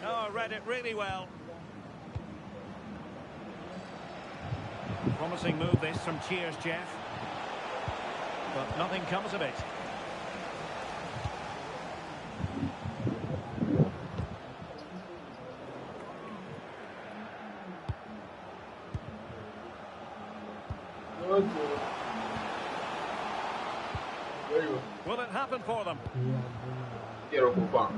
Oh, read it really well. Promising move this from Cheers Jeff. But nothing comes of it. Will it happen for them? Well,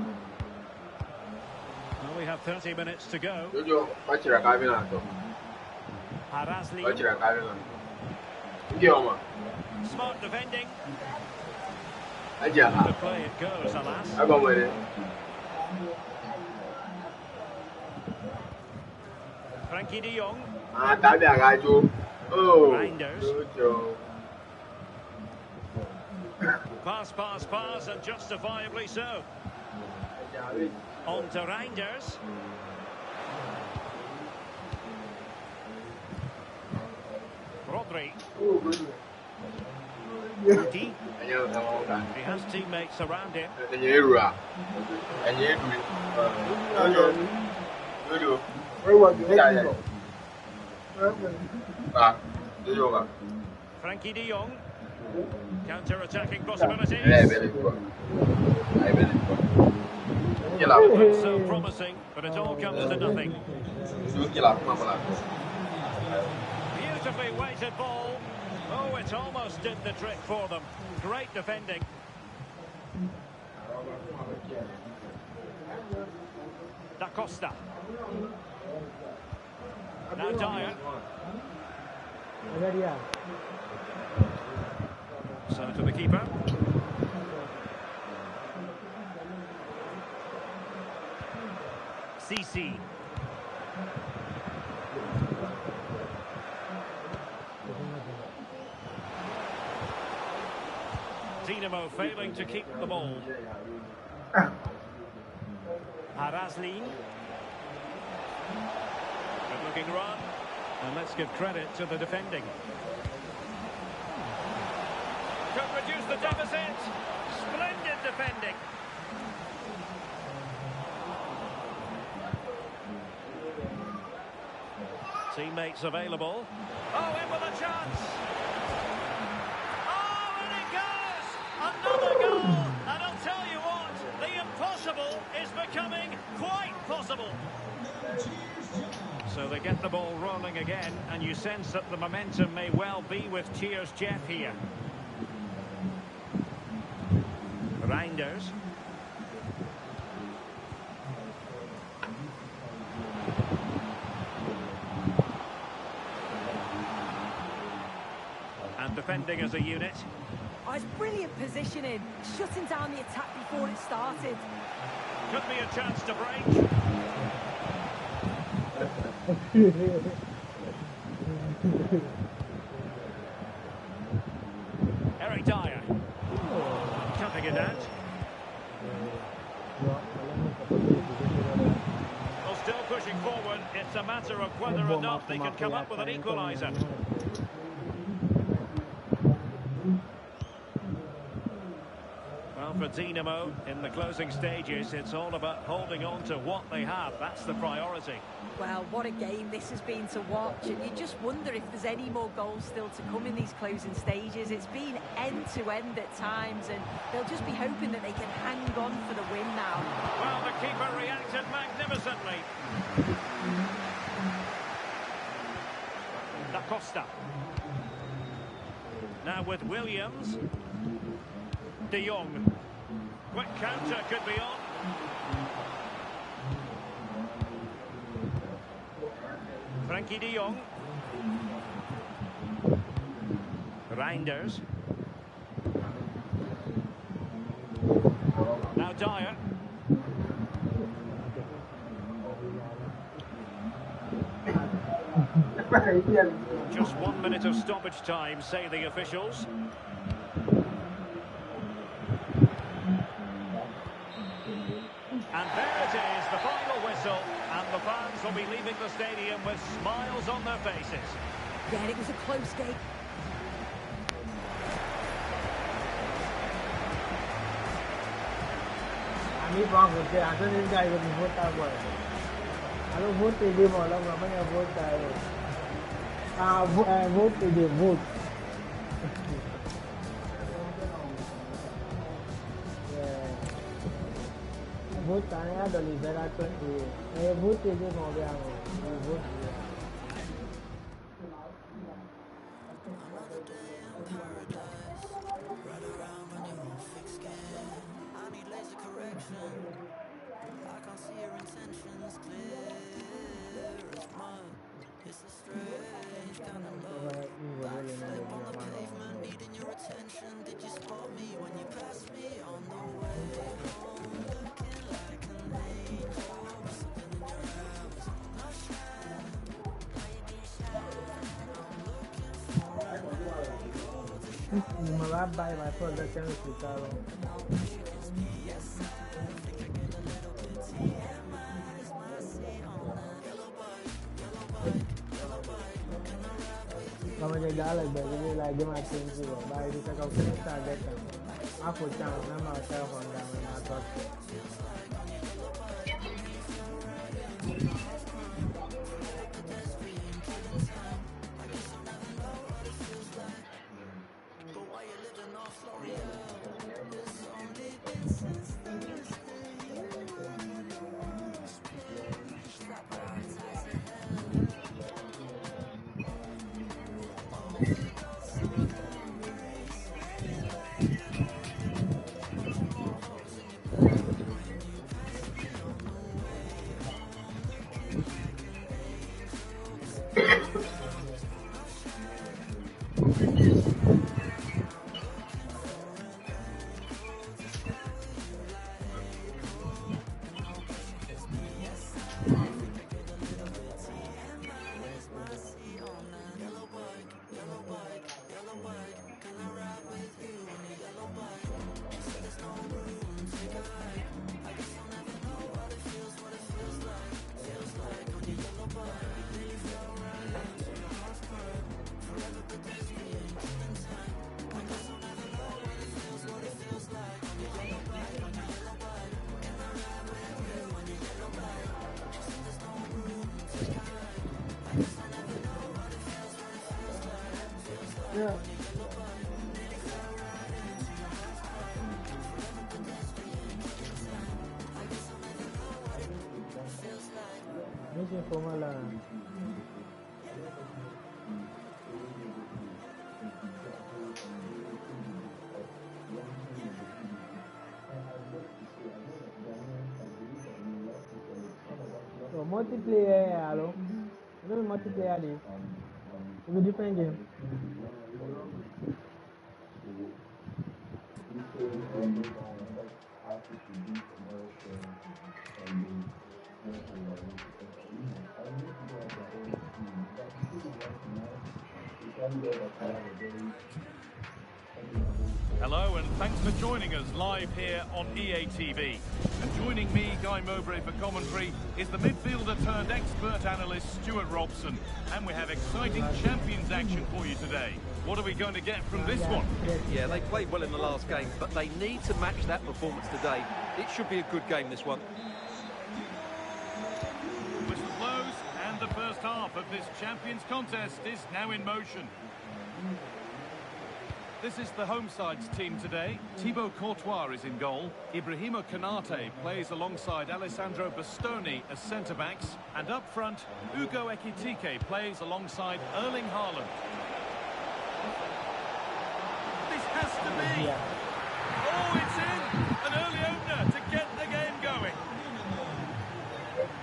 we have 30 minutes to go. Haraslin. Smart defending. The play it goes, alas. Frankie de Jong. Reinders. Pass, and justifiably so. On to Reinders. Rodri. Rudy. He has teammates around him. Frankie de Jong. Counter-attacking possibilities. It looks so promising, but it all comes to nothing. Beautifully weighted ball. Oh, it almost did the trick for them. Great defending. Da Costa. Now Dyer. So to the keeper. CC. Dinamo failing to keep the ball. Haraslin. Good looking run. And let's give credit to the defending. Could reduce the deficit. Splendid defending. Teammates available. Oh, in with a chance. Oh, and it goes! Another goal! And I'll tell you what, the impossible is becoming quite possible. So they get the ball rolling again, and you sense that the momentum may well be with Cheers Jeff here. Reinders. And defending as a unit. Oh, it's brilliant positioning, shutting down the attack before it started. Could be a chance to break. Eric Dyer. Cutting it out. Well, still pushing forward. It's a matter of whether or not they can come up with an equaliser. Well, for Dinamo, in the closing stages, it's all about holding on to what they have. That's the priority. Well, what a game this has been to watch, and you just wonder if there's any more goals still to come in these closing stages. It's been end-to-end at times, and they'll just be hoping that they can hang on for the win now. Well, the keeper reacted magnificently. Da Costa. Now with Williams. De Jong. Quick counter could be on. Frankie de Jong. Reinders. Now Dyer. Just 1 minute of stoppage time, say the officials. And there it is, the final whistle, and the fans will be leaving the stadium with smiles on their faces. Yeah, it was a close game. I'm wrong with that. I don't think I will vote that way. I don't vote the game or long. I'm going to vote that way. I vote the vote. Vote I don't know that I can vote the game or vote. I'm buy my phone that channel to Carol. Mama $200, but we like give my things to but I just like I'm finished that time. I put chance, I'm myself on that when I thought. Yeah. Mission for my land. So multiplayer, hello. You know multiplayer is it's a different game. Hello and thanks for joining us live here on EA TV. And joining me, Guy Mowbray, for commentary is the midfielder turned expert analyst Stuart Robson. And we have exciting Champions action for you today. What are we going to get from this one? Yeah, they played well in the last game, but they need to match that performance today. It should be a good game, this one. Whistle blows and the first half of this Champions contest is now in motion. This is the home side's team today. Thibaut Courtois is in goal. Ibrahima Konate plays alongside Alessandro Bastoni as centre-backs. And up front, Ugo Ekitike plays alongside Erling Haaland. This has to be! Oh, it's in! An early opener to get the game going.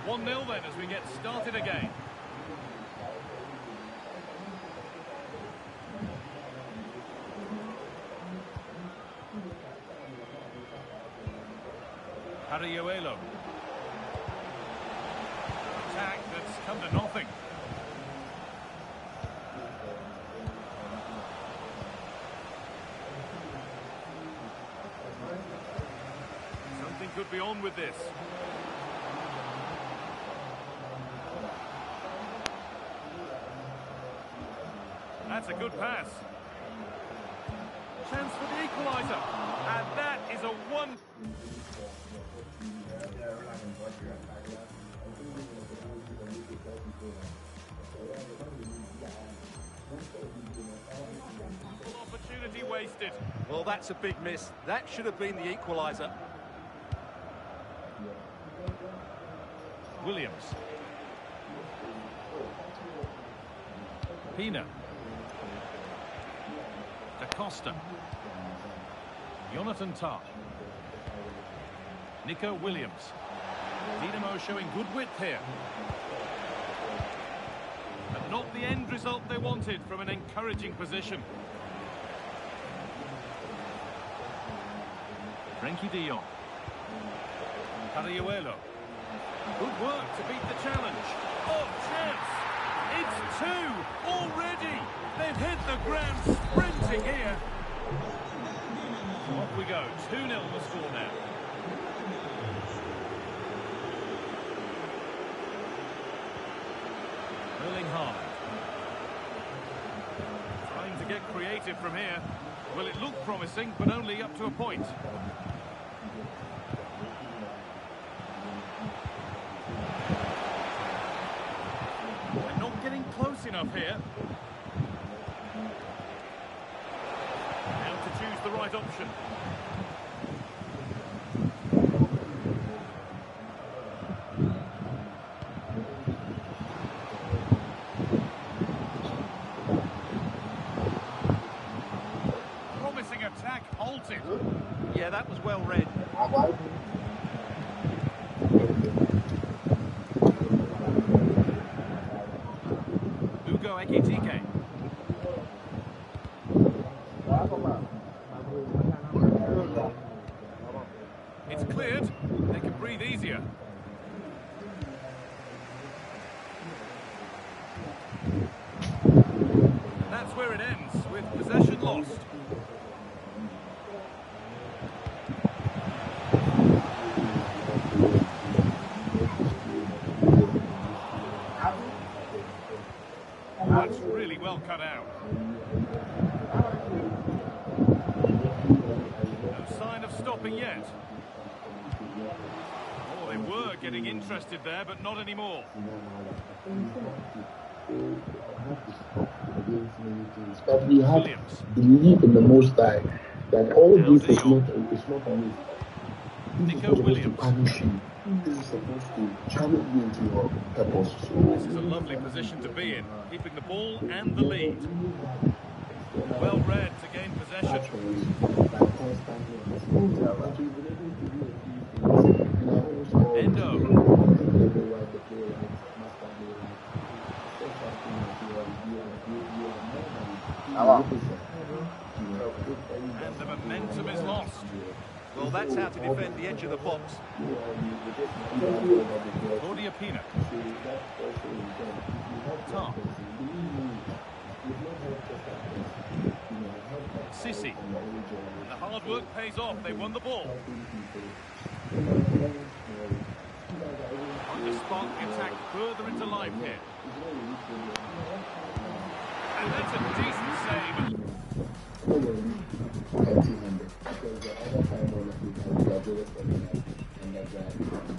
1-0 then as we get started again. Ariuelo. Attack that's come to nothing. Something could be on with this. That's a good pass. Chance for the equaliser. And that is a one... Opportunity wasted. Well, that's a big miss. That should have been the equaliser. Williams. Pina. Da Costa. Jonathan Tah. Nico Williams. Dinamo showing good width here. But not the end result they wanted from an encouraging position. Frenkie de Jong. Ariuelo. Good work to beat the challenge. Oh, chance! It's two already! They've hit the ground sprinting here. Off we go. 2-0 the score now. Erling Haaland. looking to get creative from here. Well, it looked promising, but only up to a point. They're not getting close enough here. Now to choose the right option. Promising attack halted. Yeah, that was well read. Ekitike. It's cleared. They can breathe easier. That's where it ends, with possession lost. That's really well cut out. No sign of stopping yet. Oh, they were getting interested there, but not anymore. But we have to believe in the Most High that all this is not a waste. This is supposed to punish you. This is supposed to channel you into your purpose. This is a lovely position to be in, keeping the ball and the lead. Well read to gain possession. Endo. And the momentum is lost. Well, that's how to defend the edge of the box. Claudia Pina. Tom. Sissi. The hard work pays off. They won the ball. On to spark the attack further into life here. And that's a decent save.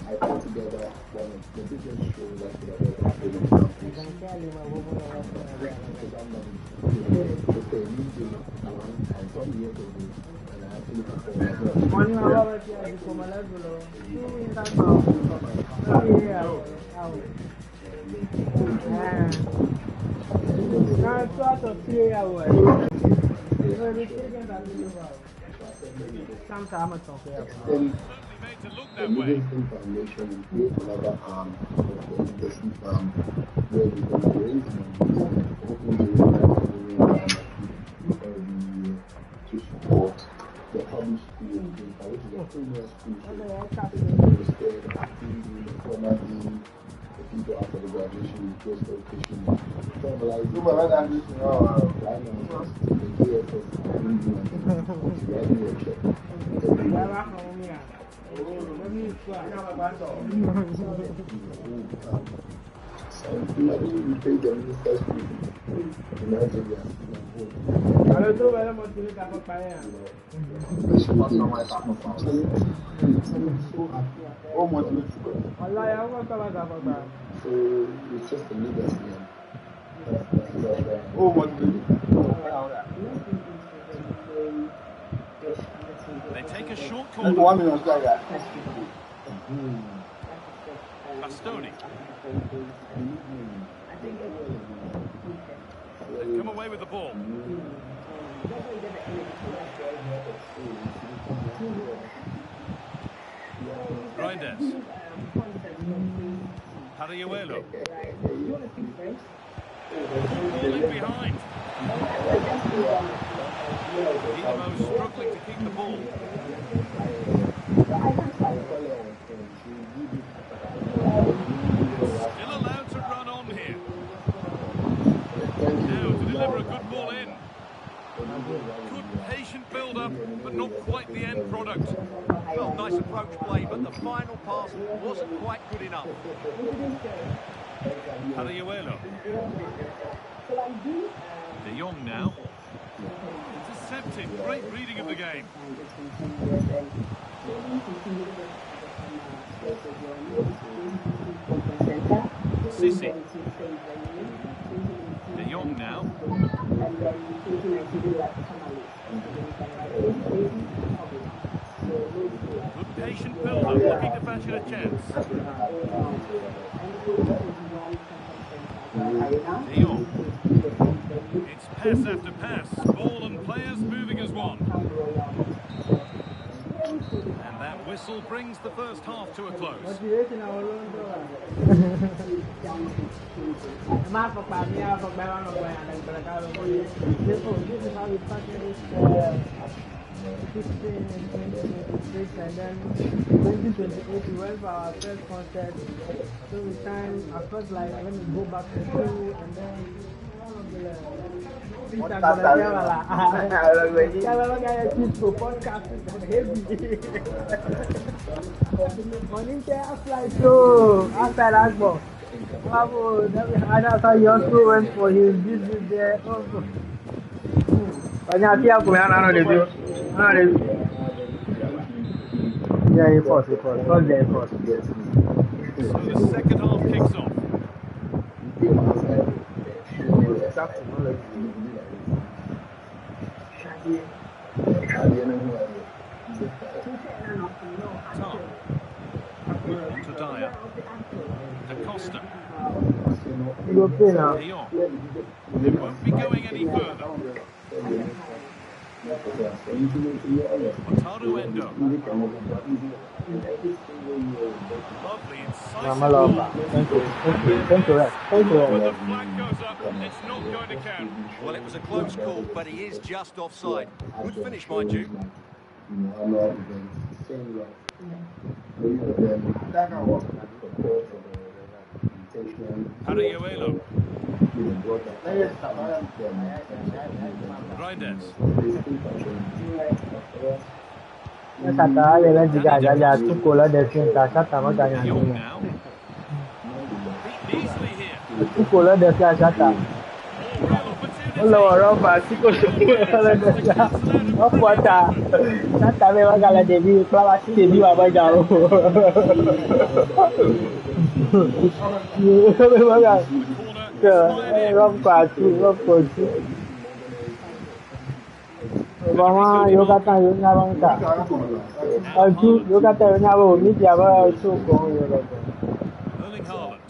I put together one of the biggest shows I could have ever played in the Sometimes To look that way. Foundation and create another arm of the investment arm where we can raise money to support the public schools, which is a premier school, so the people after the graduation with post education, so it's just a legacy. They take a short call. Bastoni. They come away with the ball. Grinders. Harriuelo. Ball in behind. Dinamo struggling to keep the ball. Still allowed to run on here. Now to deliver a good ball in. Good patient build-up, but not quite the end product. Well, nice approach play, but the final pass wasn't quite good enough. Harriuelo. De Jong now. Intercepted. Great reading of the game. Sissy. De Jong now. Good patient build-up, looking to fashion a chance. De Jong. It's pass after pass. Ball and players moving as one. And that whistle brings the first half to a close. And then 2028 we went for our first concert. So we time I felt like let me go back to school and then that's how your school went for his business there also. Yeah, he paused. First day, first. So the second half kicks off. Tom. On to Dyer. Da Costa. De Jong. It won't be going any further. Wataru Endo. Lovely, incisive ball. Thank you. When the flag goes up, it's not going to count. Well, it was a close call, but he is just offside. Good finish, mind you. Ariuelo. Reinders. Yes, I thought I was to call the same De Jong now. Beaten easily here. to call the Shata. Real opportunity. Erling Haaland.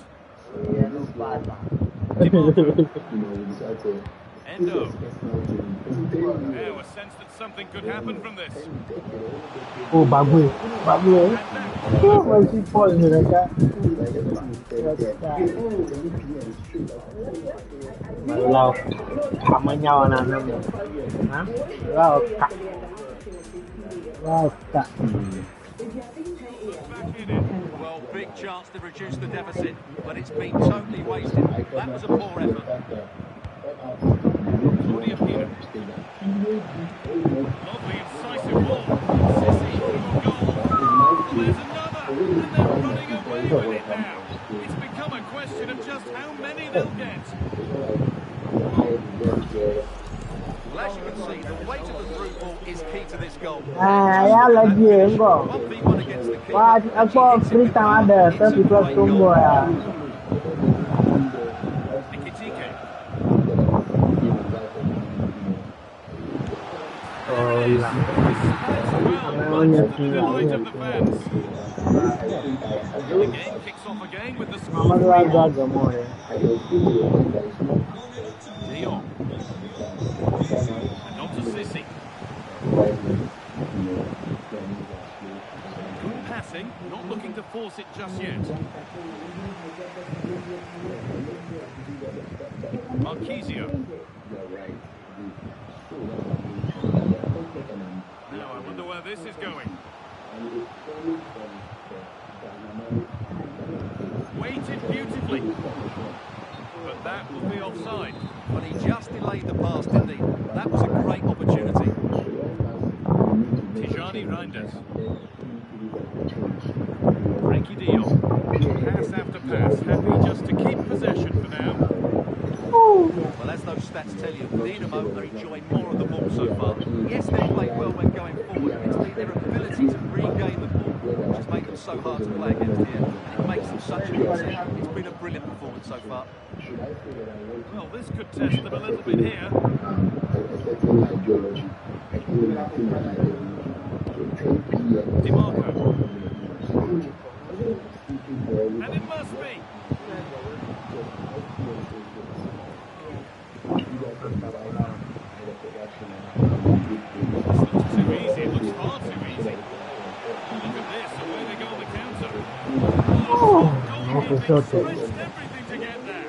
Endo. Now a sense that something could happen from this. Oh, Babu. Oh, she paused me like that. Lao. Kamanya wana nami. Ha? Lao. Well, big chance to reduce the deficit, but it's been totally wasted. That was a poor effort. Claudia Pino. Lovely, incisive ball. Sissy, goal. There's another, and they're running away with it now. It's become a question of just how many they'll get. Well, as you can see, the weight of the through ball is key to this goal. Yeah, like you, go. 1v1 against the keeper. What? Ako free time ada, tapi plus combo ya. Nikitike. Oh, yeah. Well, much to the delight of the fans. The game kicks off again with the score. Mama luar jaga more. De Jong. And on to Sissy. Good passing, not looking to force it just yet. Marquisio. Now I wonder where this is going. Weighted beautifully. But that will be offside. But he just delayed the pass, didn't he? That was a great opportunity. Tijani Reinders. Frankie de Jong. Pass after pass. Happy just to keep possession for now. Well, as those stats tell you? Dinamo are enjoying more of the ball so far. Yes, they played well when going forward. It's been their ability to regain the ball which has made them so hard to play against here. And it makes them such a good team. It's been a brilliant performance so far. Well, this could test them a little bit here. DiMarco. And it must be. This looks too easy. It looks far too easy. Look at this, and where they go on the counter. Oh, goalkeeping stretched everything to get there.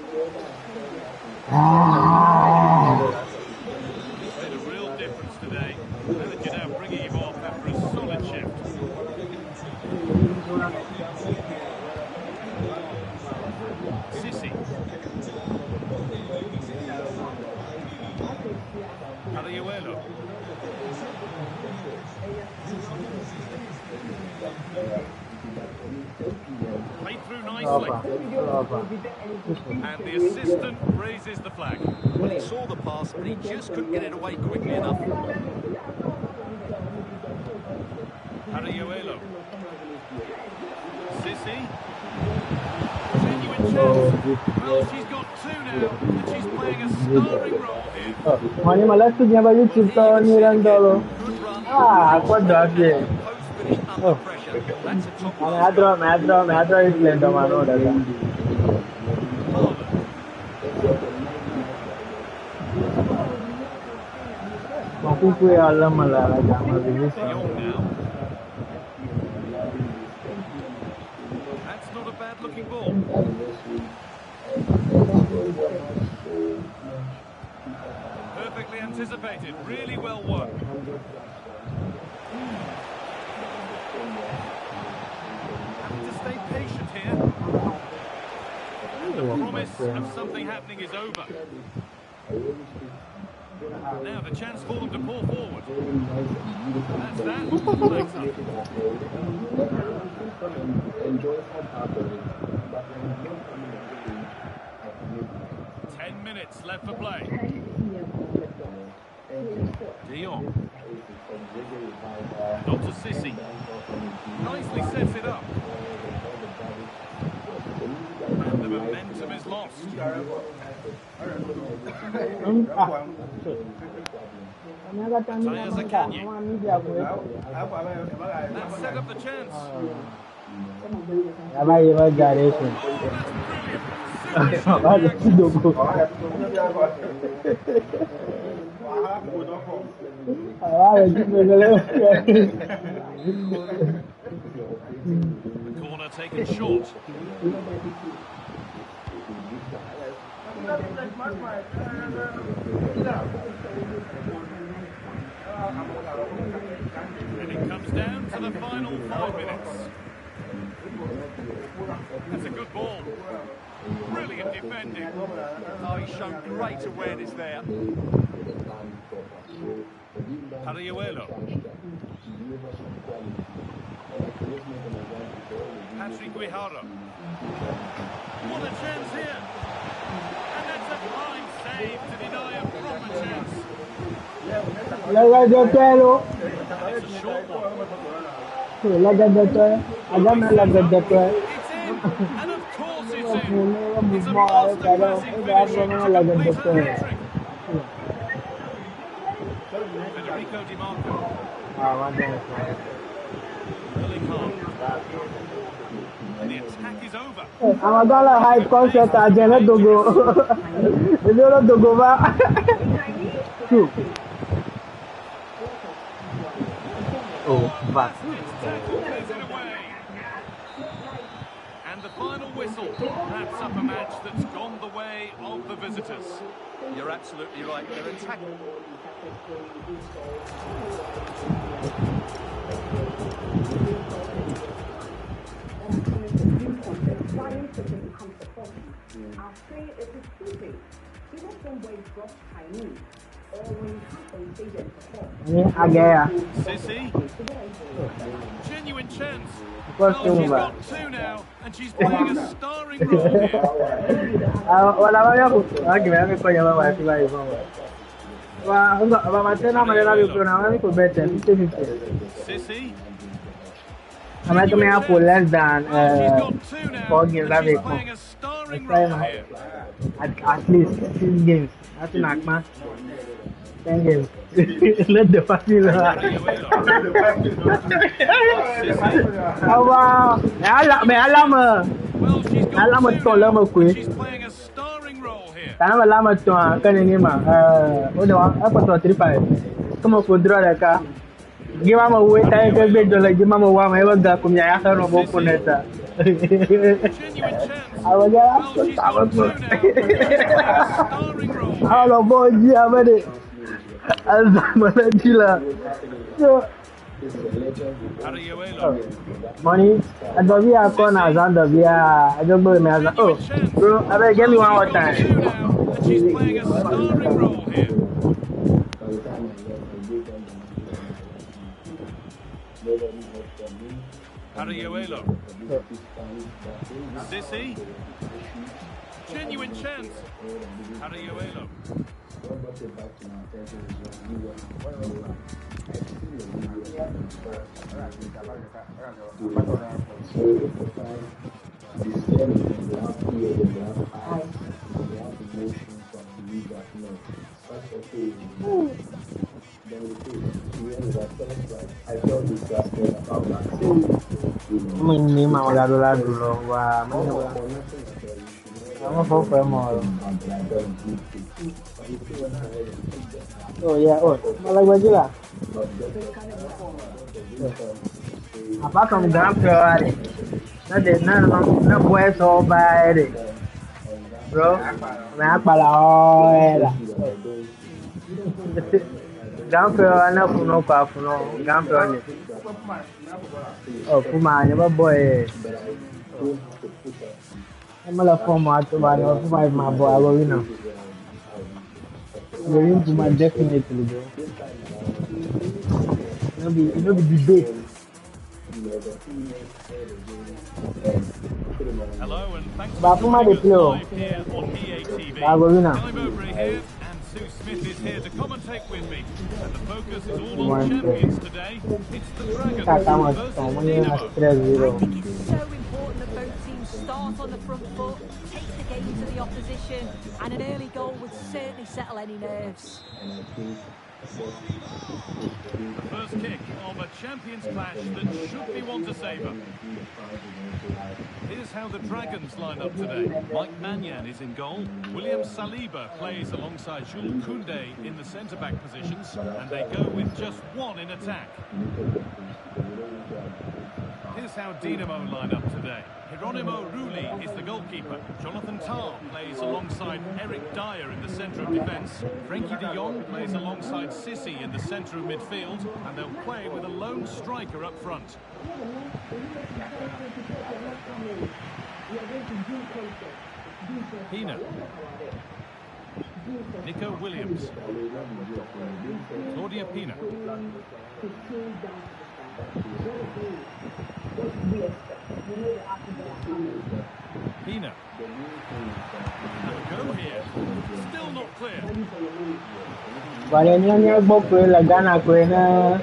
It's made a real difference today. Now that you're now bringing him off after a solid shift. Sissi. Ariuelo. Played through nicely. And the assistant raises the flag. Well, he saw the pass, but he just couldn't get it away quickly enough. Ariuelo. Sissi. Genuine chance. Well, she's got two now, and she's playing a starring role here. Money malas tu dia baju cipta ni randolo. Aku dah dia. Oh. Metro is lento mano dah. Aku kue alam malah jangan begini. That's not a bad looking ball. Perfectly anticipated, really well won. Having to stay patient here. And the promise of something happening is over. Now the chance for them to pull forward. That's that. Thanks up. 10 minutes left for play. De Jong. On to Sissi. Nicely sets it up. And the momentum is lost. That set up the chance. Ya vai gareto. Olha que dogo. Olha que beleza. Corner taken short. And it comes down to the final 5 minutes. That's a good ball. Brilliant defending. Oh, he's shown great awareness there. Ariuelo. Patrick Guijarro. What a chance here. And that's a fine save to deny a proper chance. It's a short one. It's in, and of course it's in. It's a masterclass in finishing to complete her hat-trick. Federico DiMarco. Really calm. And the attack is over. I'm gonna high concept agenda to go. The zero to go back. Two. Oh, back. And the final whistle wraps up a match that's gone the way of the visitors. You're absolutely right. They're attacking. Agaya. Sissi. Genuine Genuine chance. Because Well, she's got two now, and she's playing a starring role here. Well, I give me call your wife if I want. Well, my tenant, my lady, I could bet 50-50. Sissy. I'm at me up for less than Well, she's got two now, 4 games. and she's That's playing a starring role here. at least 6 games. That's not man. 10 games. Let the fucking Well, she's got two now, and she's playing a starring role here. Tanah lama tu kan ini mah. Apa tu 35. Kamu kudra leka. Gimana mau wait aja ke bed lagi gimana mau wama eva gak kumya ya kan robo puneta. Genuine chance. Awak jalan Well, she's got two now, and she's playing a starring role here. Halo boji apa ni? Azamana gila. So money, I don't be a corner as under via. I don't believe me as oh, bro. I better give me one more time. And she's playing a starring role here. Ariuelo. Sissy. Genuine chance. Ariuelo. Ini mau lalu loh, wah, kamu fokus mau. Oh ya, oh, malah baju lah. Apa kamu garam keluar? Na buat sobat deh, bro. Nak balau lah. Garam keluar na puno ka puno, garam keluar ni. Oh, puma ni apa boy? Malah format tu baru puma ma boy aku ni. Going to my definitely, bro. You know the debate. Hello and thanks for joining us live here on EA TV. I'm over here and Sue Smith is here to commentate with me. And the focus is all on champions today. It's the Dragons versus Dinamo. I think it's so important that both teams start on the front foot, take the game to the opposition, and an early goal would certainly settle any nerves. The first kick of a champions clash that should be one to savour. Here's how the Dragons line up today. Mike Mannion is in goal. William Saliba plays alongside Jules Koundé in the centre-back positions, and they go with just one in attack. Here's how Dinamo line up today. Geronimo Rulli is the goalkeeper. Jonathan Tah plays alongside Eric Dyer in the centre of defence. Frankie de Jong plays alongside Sissy in the centre of midfield, and they'll play with a lone striker up front. Pina. Nico Williams. Claudia Pina. Pina. Have a go here. Still not clear. Valenya nya gbokwe la Ghana kwe na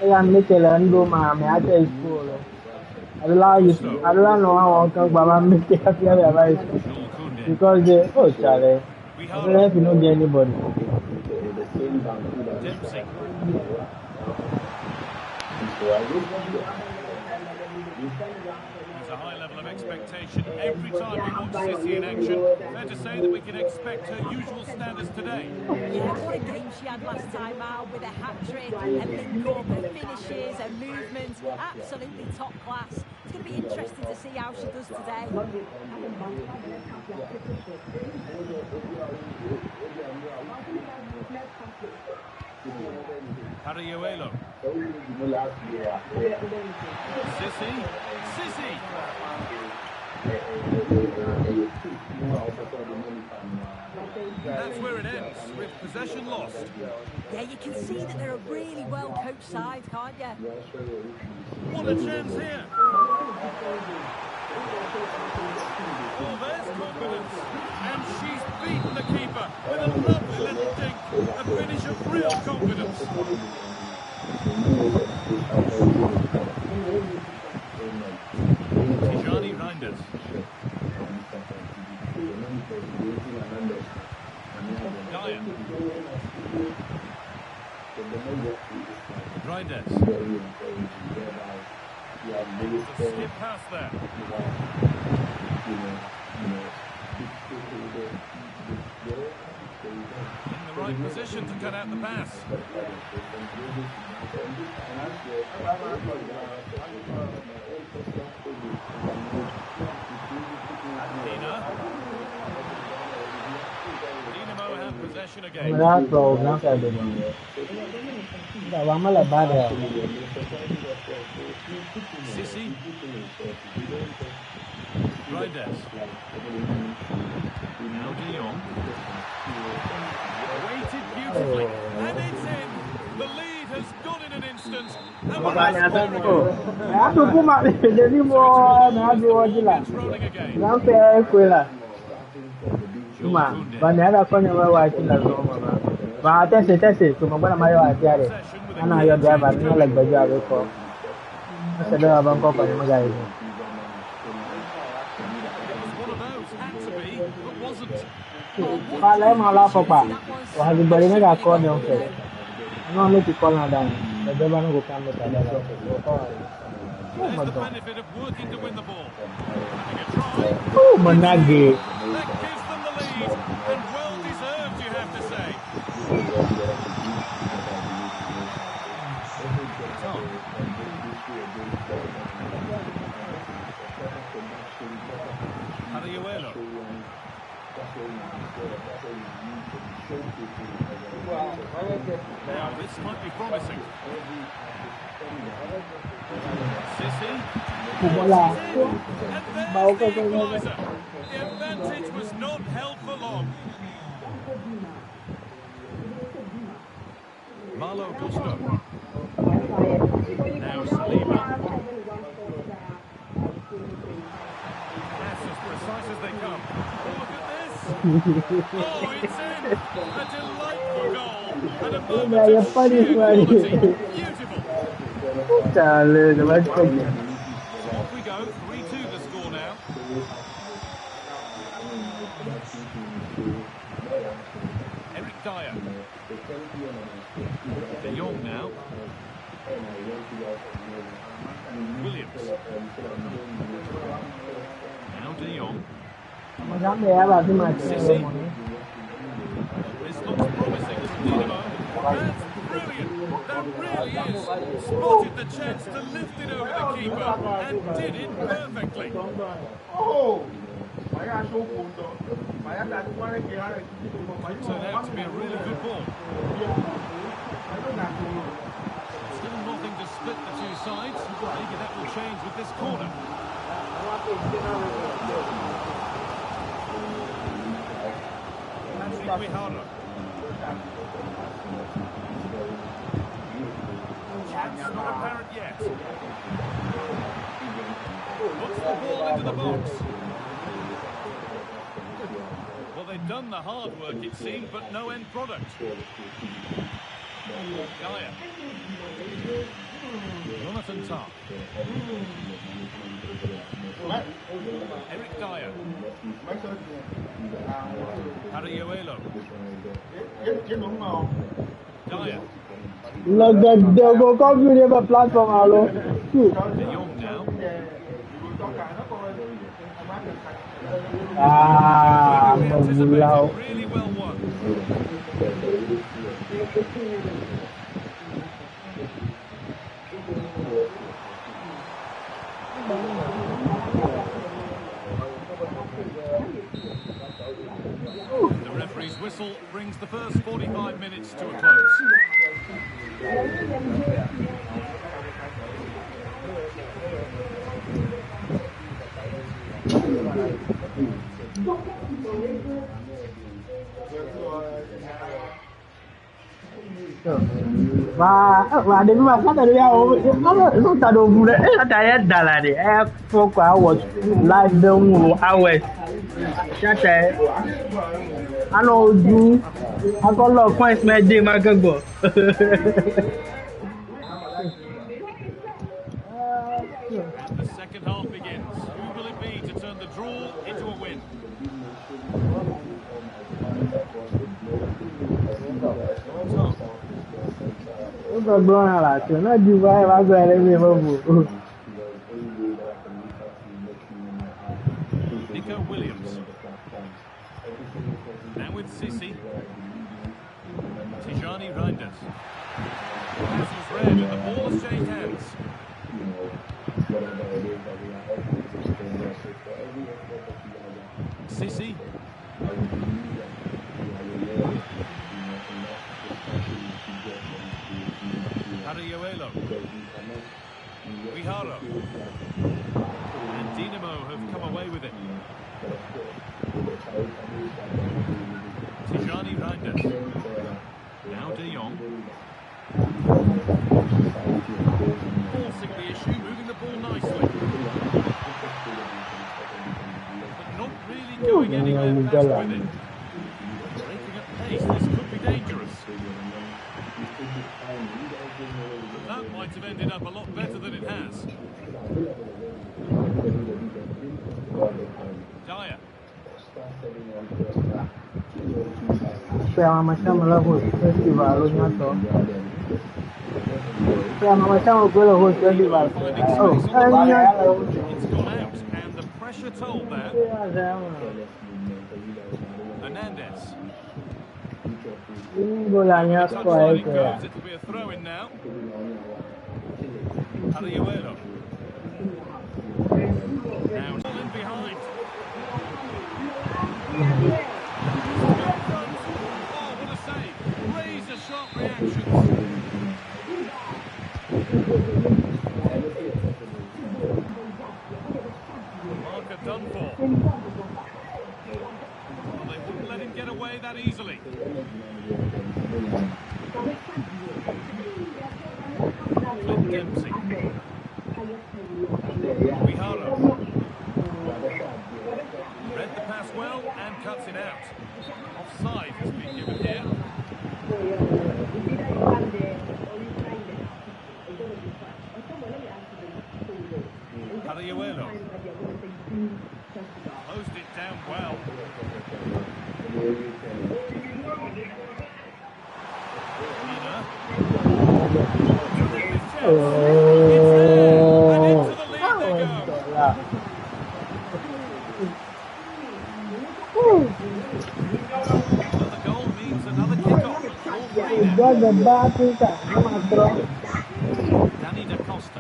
ya mitela ndo ma me ate school. Adela no awon kan gba ma mete afia ya ba school. Because they Charlie. I don't know if you know anybody. Dempsey. There's a high level of expectation every time we watch Sissy in action. Fair to say that we can expect her usual standards today. Yeah, what a game she had last time out with a hat-trick, a link-up, her finishes, her movements, absolutely top class. It's going to be interesting to see how she does today. Ariuelo. Sissy. That's where it ends, with possession lost. Yeah, you can see that they're a really well-coached side, can't you? What a chance here. Oh, there's confidence. And she's beaten the keeper with a lovely little dink. A finish of real confidence. Tijani Reinders. Dyer. Reinders. Skip past there. In the right position to cut out the pass. Dinamo have possession again. Sissi. Reinders. Now De Jong. Waited beautifully. And it's in. The lead has gone in an instant. And we're rolling again. There's the benefit of working to win the ball. Having a try. Oh, Managi. That gives them the lead. And well deserved, you have to say. Ariuelo. Now this might be promising. Sissi. And there's the equaliser. The advantage was not held for long. Malo Gusto. Now Saliba. That's as precise as they come. Oh, look at this. Oh, it's in. A delightful goal. And a moment of sheer quality. Beautiful. So off we go. 3-2 the score now. Eric Dyer. De Jong now. Williams. Now De Jong. Sissi. This looks promising from Dinamo. That's brilliant. That really is. Spotted the chance to lift it over the keeper and did it perfectly. Turned out to be a really good ball. Still nothing to split the two sides. Maybe that will change with this corner. Wihara. Chance not apparent yet. Puts the ball into the box. Well, they've done the hard work, it seemed, but no end product. Gaia. Jonathan Tah. Eric Dyer. Ariuelo. Dyer. Look, they'll go come to the platform, hello. De Jong now. Really well won. The referee's whistle brings the first 45 minutes to a close. Và đến mà sát rồi nó ta đồ vui đấy, ta ấy đà là đi, em có quả watch live đông hours, chắc thế, anh ojú, anh có lọ coins mẹ đi mà cái bộ. And the second half begins. Who will it be to turn the draw into a win? Ó sọ gbọ́n ara tí ọ̀nà ju báyìí wá gbọ́ ẹ̀rẹ́ mi mọ́ bò. Nico Williams. Now with Sissi. Tijani Reinders. Pass was read and the ball has changed hands. Sissi. Ariuelo. Viharo. And Dinamo have come away with it. Tijani Reinders. Now De Jong. Forcing the issue, moving the ball nicely. But not really going anywhere fast with it. Breaking at pace, this could be dangerous. That might have ended up a lot better than it has. Dyer. Siamo facciamo la festival ogni anno. Siamo facciamo quello col festival. It's gone out, and the pressure told there. Hernandez. Bologna Touchline it goes, it'll be a throw in now. Ariuelo. Now all in behind. Oh, what a save. Razor sharp reactions. Marker done for. Well, they wouldn't let him get away that easily. Clint Dempsey. Viharo. Read the pass well and cuts it out. Offside has been given here. Ariuelo. Closed it down well. Nina. Oh. And into the lead they go. Well, the goal means another kick-off. Danny Da Costa.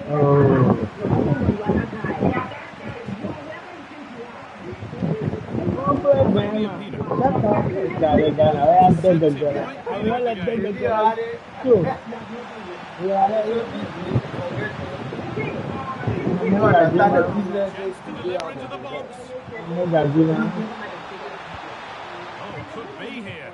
Chance to deliver into the box. Oh, could be here.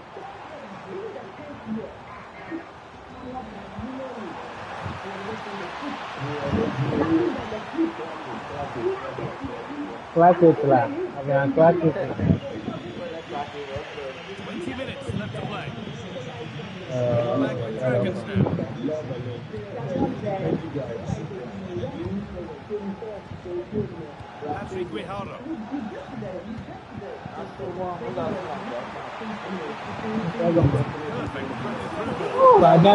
Classic lah, ada classic. 20 minutes left to play. Back with Dragons now. Patrick Viharo. Ada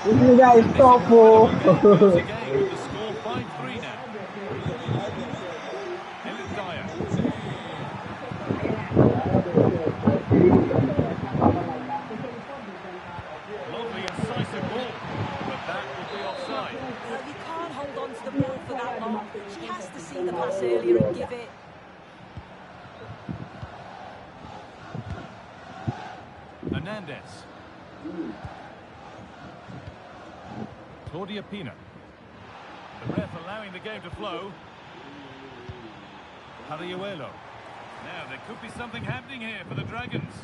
ini guys stop for. The score 5-3 now. Eric Dyer. Lovely incisive ball, but that will be offside. Well, you can't hold on to the ball for that long. She has to see the pass earlier and give it. Hernandez. Claudia Pina. Ref allowing the game to flow. Hariuelo. Now, there could be something happening here for the Dragons.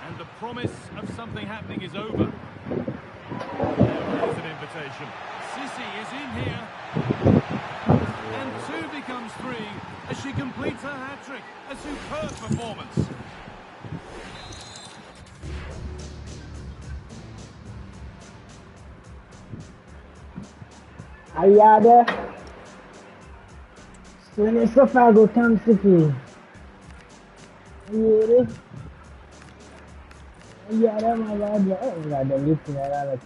And the promise of something happening is over. There's an invitation. Sissi is in here. And 2 becomes 3 as she completes her hat-trick. A superb performance. Are you out there? So let's go far go Camp City. Yeah, yeah, my bad. Oh, God, I'm looking at all of it.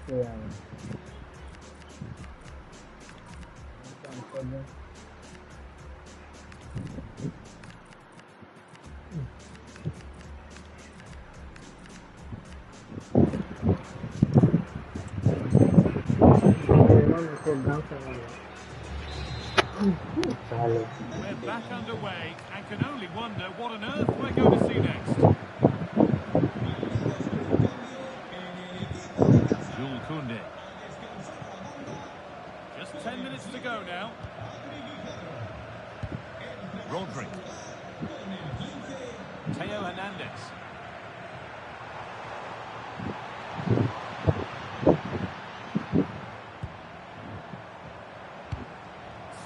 We're back underway and can only wonder what on earth we're going to see next. Jules Koundé. Just 10 minutes to go now. Rodri. Theo Hernandez.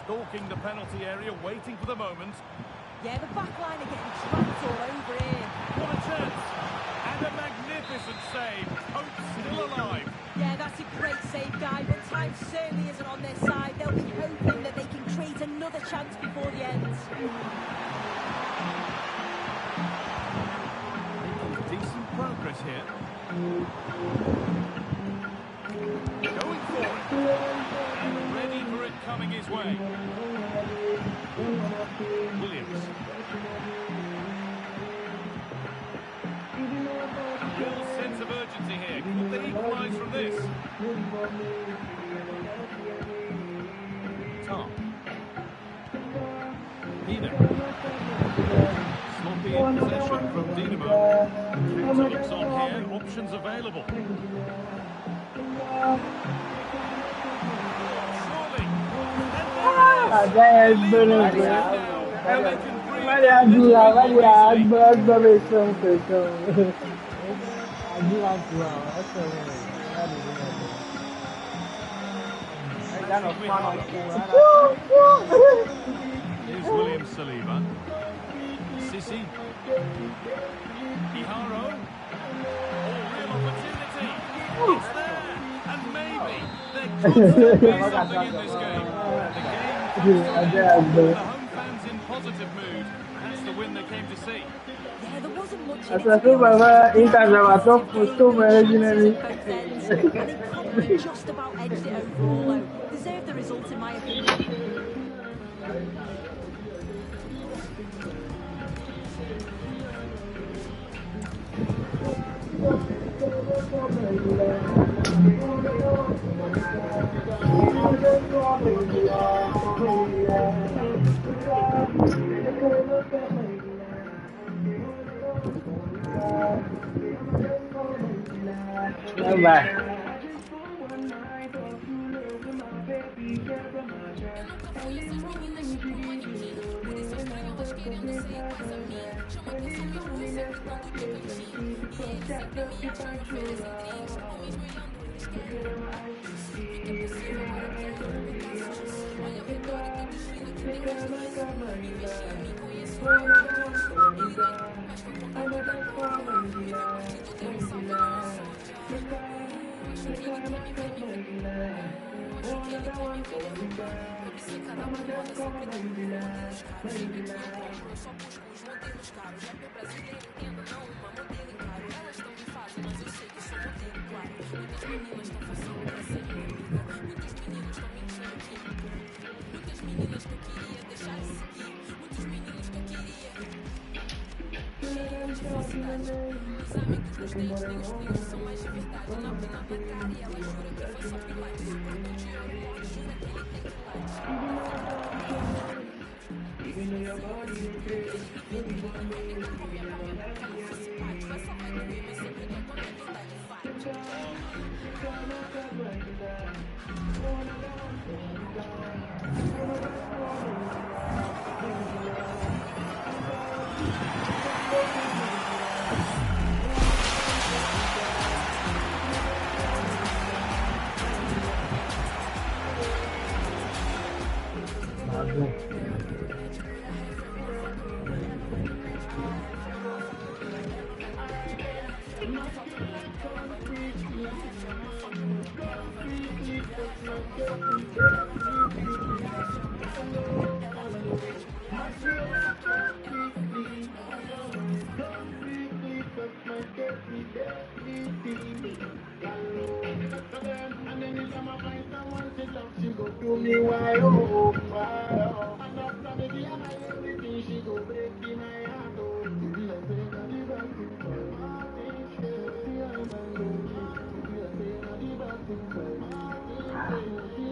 Stalking the penalty area, waiting for the moment. Yeah, the back line are getting trapped all over here. What a chance! And a magnificent save. Hope still alive. Yeah, that's a great save, Guy, but time certainly isn't on their side. They'll be hoping that they can create another chance before the end. Decent progress here. Going for it. And ready for it coming his way. Williams. Real sense of urgency here. Could they equalise from this? Tom. Pina. Sloppy in possession from Dinamo. Counter looks on here. Options available. Surely. And there it is. And they can breathe a little bit more Here's William Saliba. Sissi. Iharo. Oh, real opportunity. It's there. And maybe there could still be something in this game. The game the home fans in positive mood. That's the win they came to see. Yeah, there wasn't much in it. That's what originally. And they probably just about edged it overall, though. Deserved the result, in my opinion. Bye. Do me why oh why and after me give my everything she go break in my heart oh you be like saying I give back to my thing she be like saying I give back to my thing she be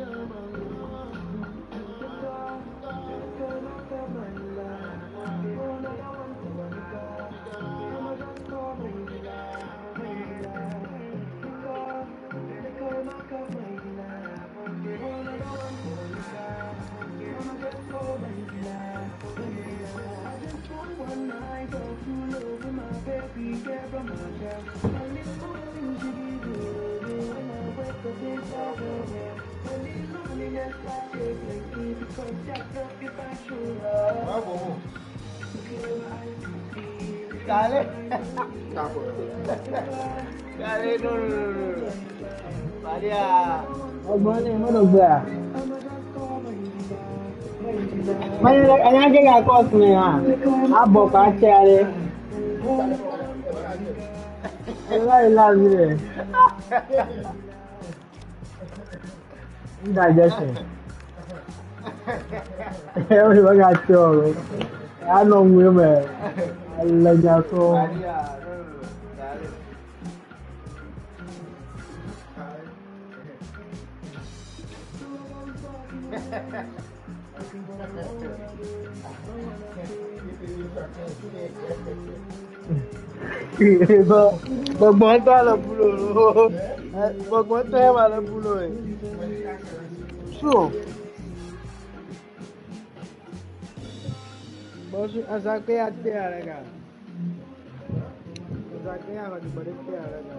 Dale. Dale, no. Maria. Ọgbọ́n ni mo lọ gbé a. Mẹ́rin ẹ̀yà gíga kọ́ọ̀sì mi hàn. Àbọ̀ kà á ṣe àrẹ. Láì láàbí rẹ̀. Indigestion. Everybody got your. I know women. I like that so. Gbọ̀ngbọ̀n tó àlọ́ búlò ló. Gbọ̀ngbọ̀n tó ẹ̀ wà lọ́ búlò ẹ̀. Sure. Bos asake atte araga. Asake agadi badette araga.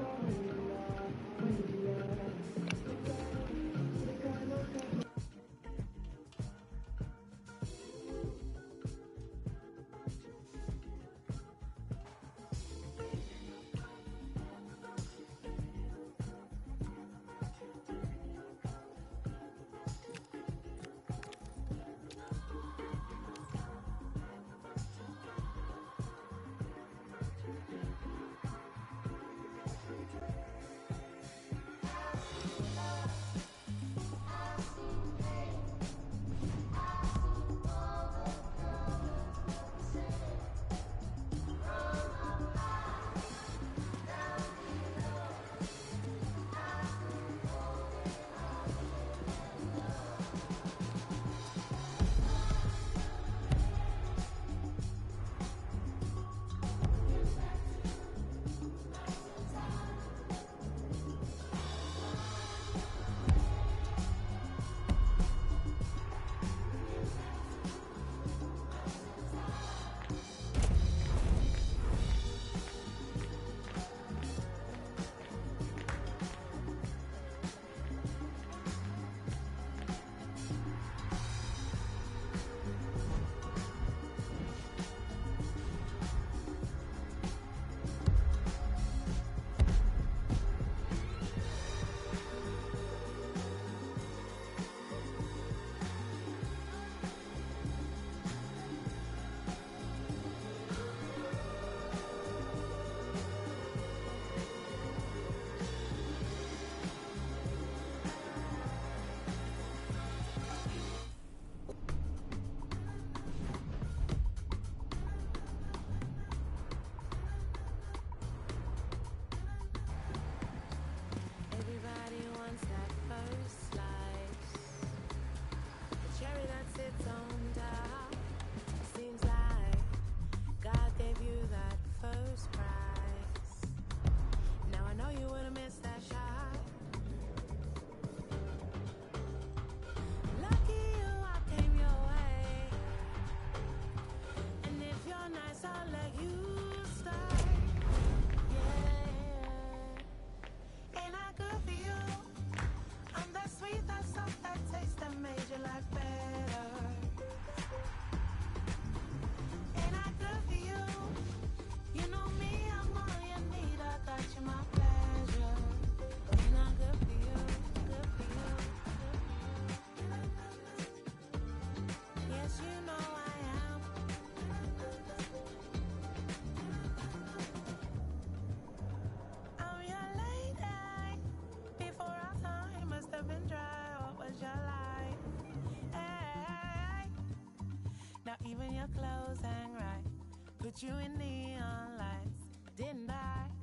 Put you in neon lights, didn't I?